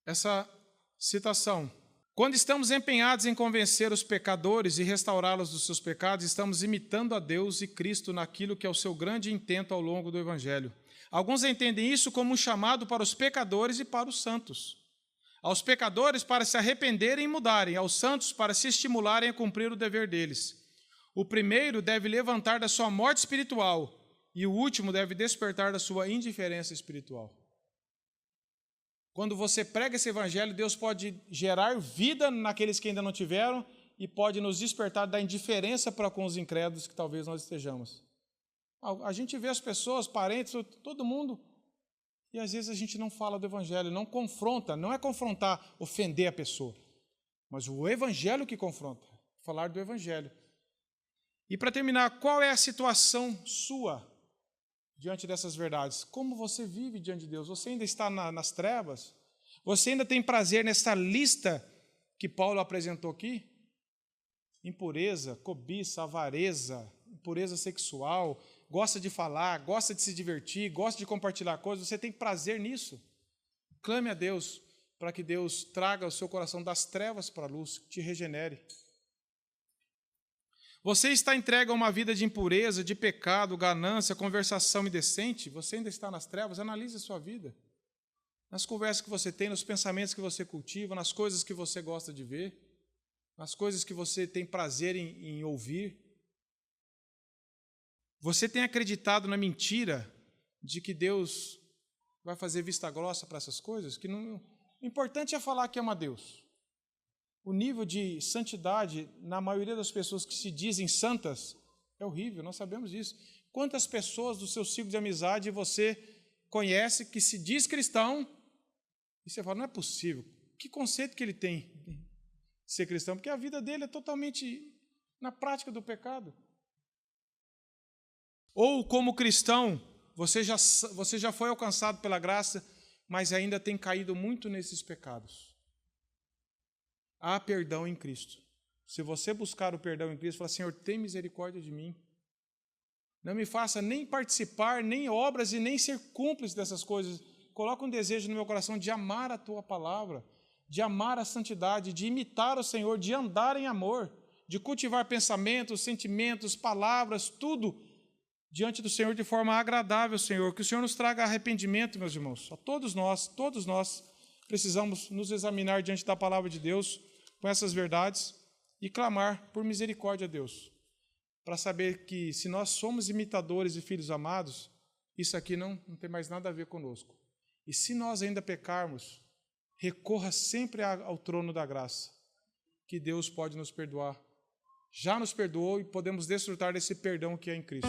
essa citação. Quando estamos empenhados em convencer os pecadores e restaurá-los dos seus pecados, estamos imitando a Deus e Cristo naquilo que é o seu grande intento ao longo do Evangelho. Alguns entendem isso como um chamado para os pecadores e para os santos. Aos pecadores para se arrependerem e mudarem, aos santos para se estimularem a cumprir o dever deles. O primeiro deve levantar da sua morte espiritual e o último deve despertar da sua indiferença espiritual. Quando você prega esse evangelho, Deus pode gerar vida naqueles que ainda não tiveram e pode nos despertar da indiferença para com os incrédulos que talvez nós estejamos. A gente vê as pessoas, parentes, todo mundo, e às vezes a gente não fala do evangelho, não confronta, não é confrontar, ofender a pessoa, mas o evangelho que confronta, falar do evangelho. E para terminar, qual é a situação sua diante dessas verdades? Como você vive diante de Deus? Você ainda está nas trevas? Você ainda tem prazer nessa lista que Paulo apresentou aqui? Impureza, cobiça, avareza, impureza sexual, gosta de falar, gosta de se divertir, gosta de compartilhar coisas, você tem prazer nisso? Clame a Deus para que Deus traga o seu coração das trevas para a luz, te regenere. Você está entregue a uma vida de impureza, de pecado, ganância, conversação indecente? Você ainda está nas trevas? Analise a sua vida. Nas conversas que você tem, nos pensamentos que você cultiva, nas coisas que você gosta de ver, nas coisas que você tem prazer em ouvir. Você tem acreditado na mentira de que Deus vai fazer vista grossa para essas coisas? Que não, o importante é falar que ama Deus. O nível de santidade, na maioria das pessoas que se dizem santas, é horrível, nós sabemos disso. Quantas pessoas do seu ciclo de amizade você conhece que se diz cristão e você fala, não é possível. Que conceito que ele tem de ser cristão? Porque a vida dele é totalmente na prática do pecado. Ou, como cristão, você já foi alcançado pela graça, mas ainda tem caído muito nesses pecados. Há perdão em Cristo. Se você buscar o perdão em Cristo, fala, Senhor, tem misericórdia de mim. Não me faça nem participar, nem obras e nem ser cúmplice dessas coisas. Coloca um desejo no meu coração de amar a Tua palavra, de amar a santidade, de imitar o Senhor, de andar em amor, de cultivar pensamentos, sentimentos, palavras, tudo diante do Senhor de forma agradável, Senhor. Que o Senhor nos traga arrependimento, meus irmãos. A todos nós precisamos nos examinar diante da palavra de Deus com essas verdades e clamar por misericórdia a Deus, para saber que se nós somos imitadores e filhos amados, isso aqui não tem mais nada a ver conosco. E se nós ainda pecarmos, recorra sempre ao trono da graça, que Deus pode nos perdoar. Já nos perdoou e podemos desfrutar desse perdão que é em Cristo.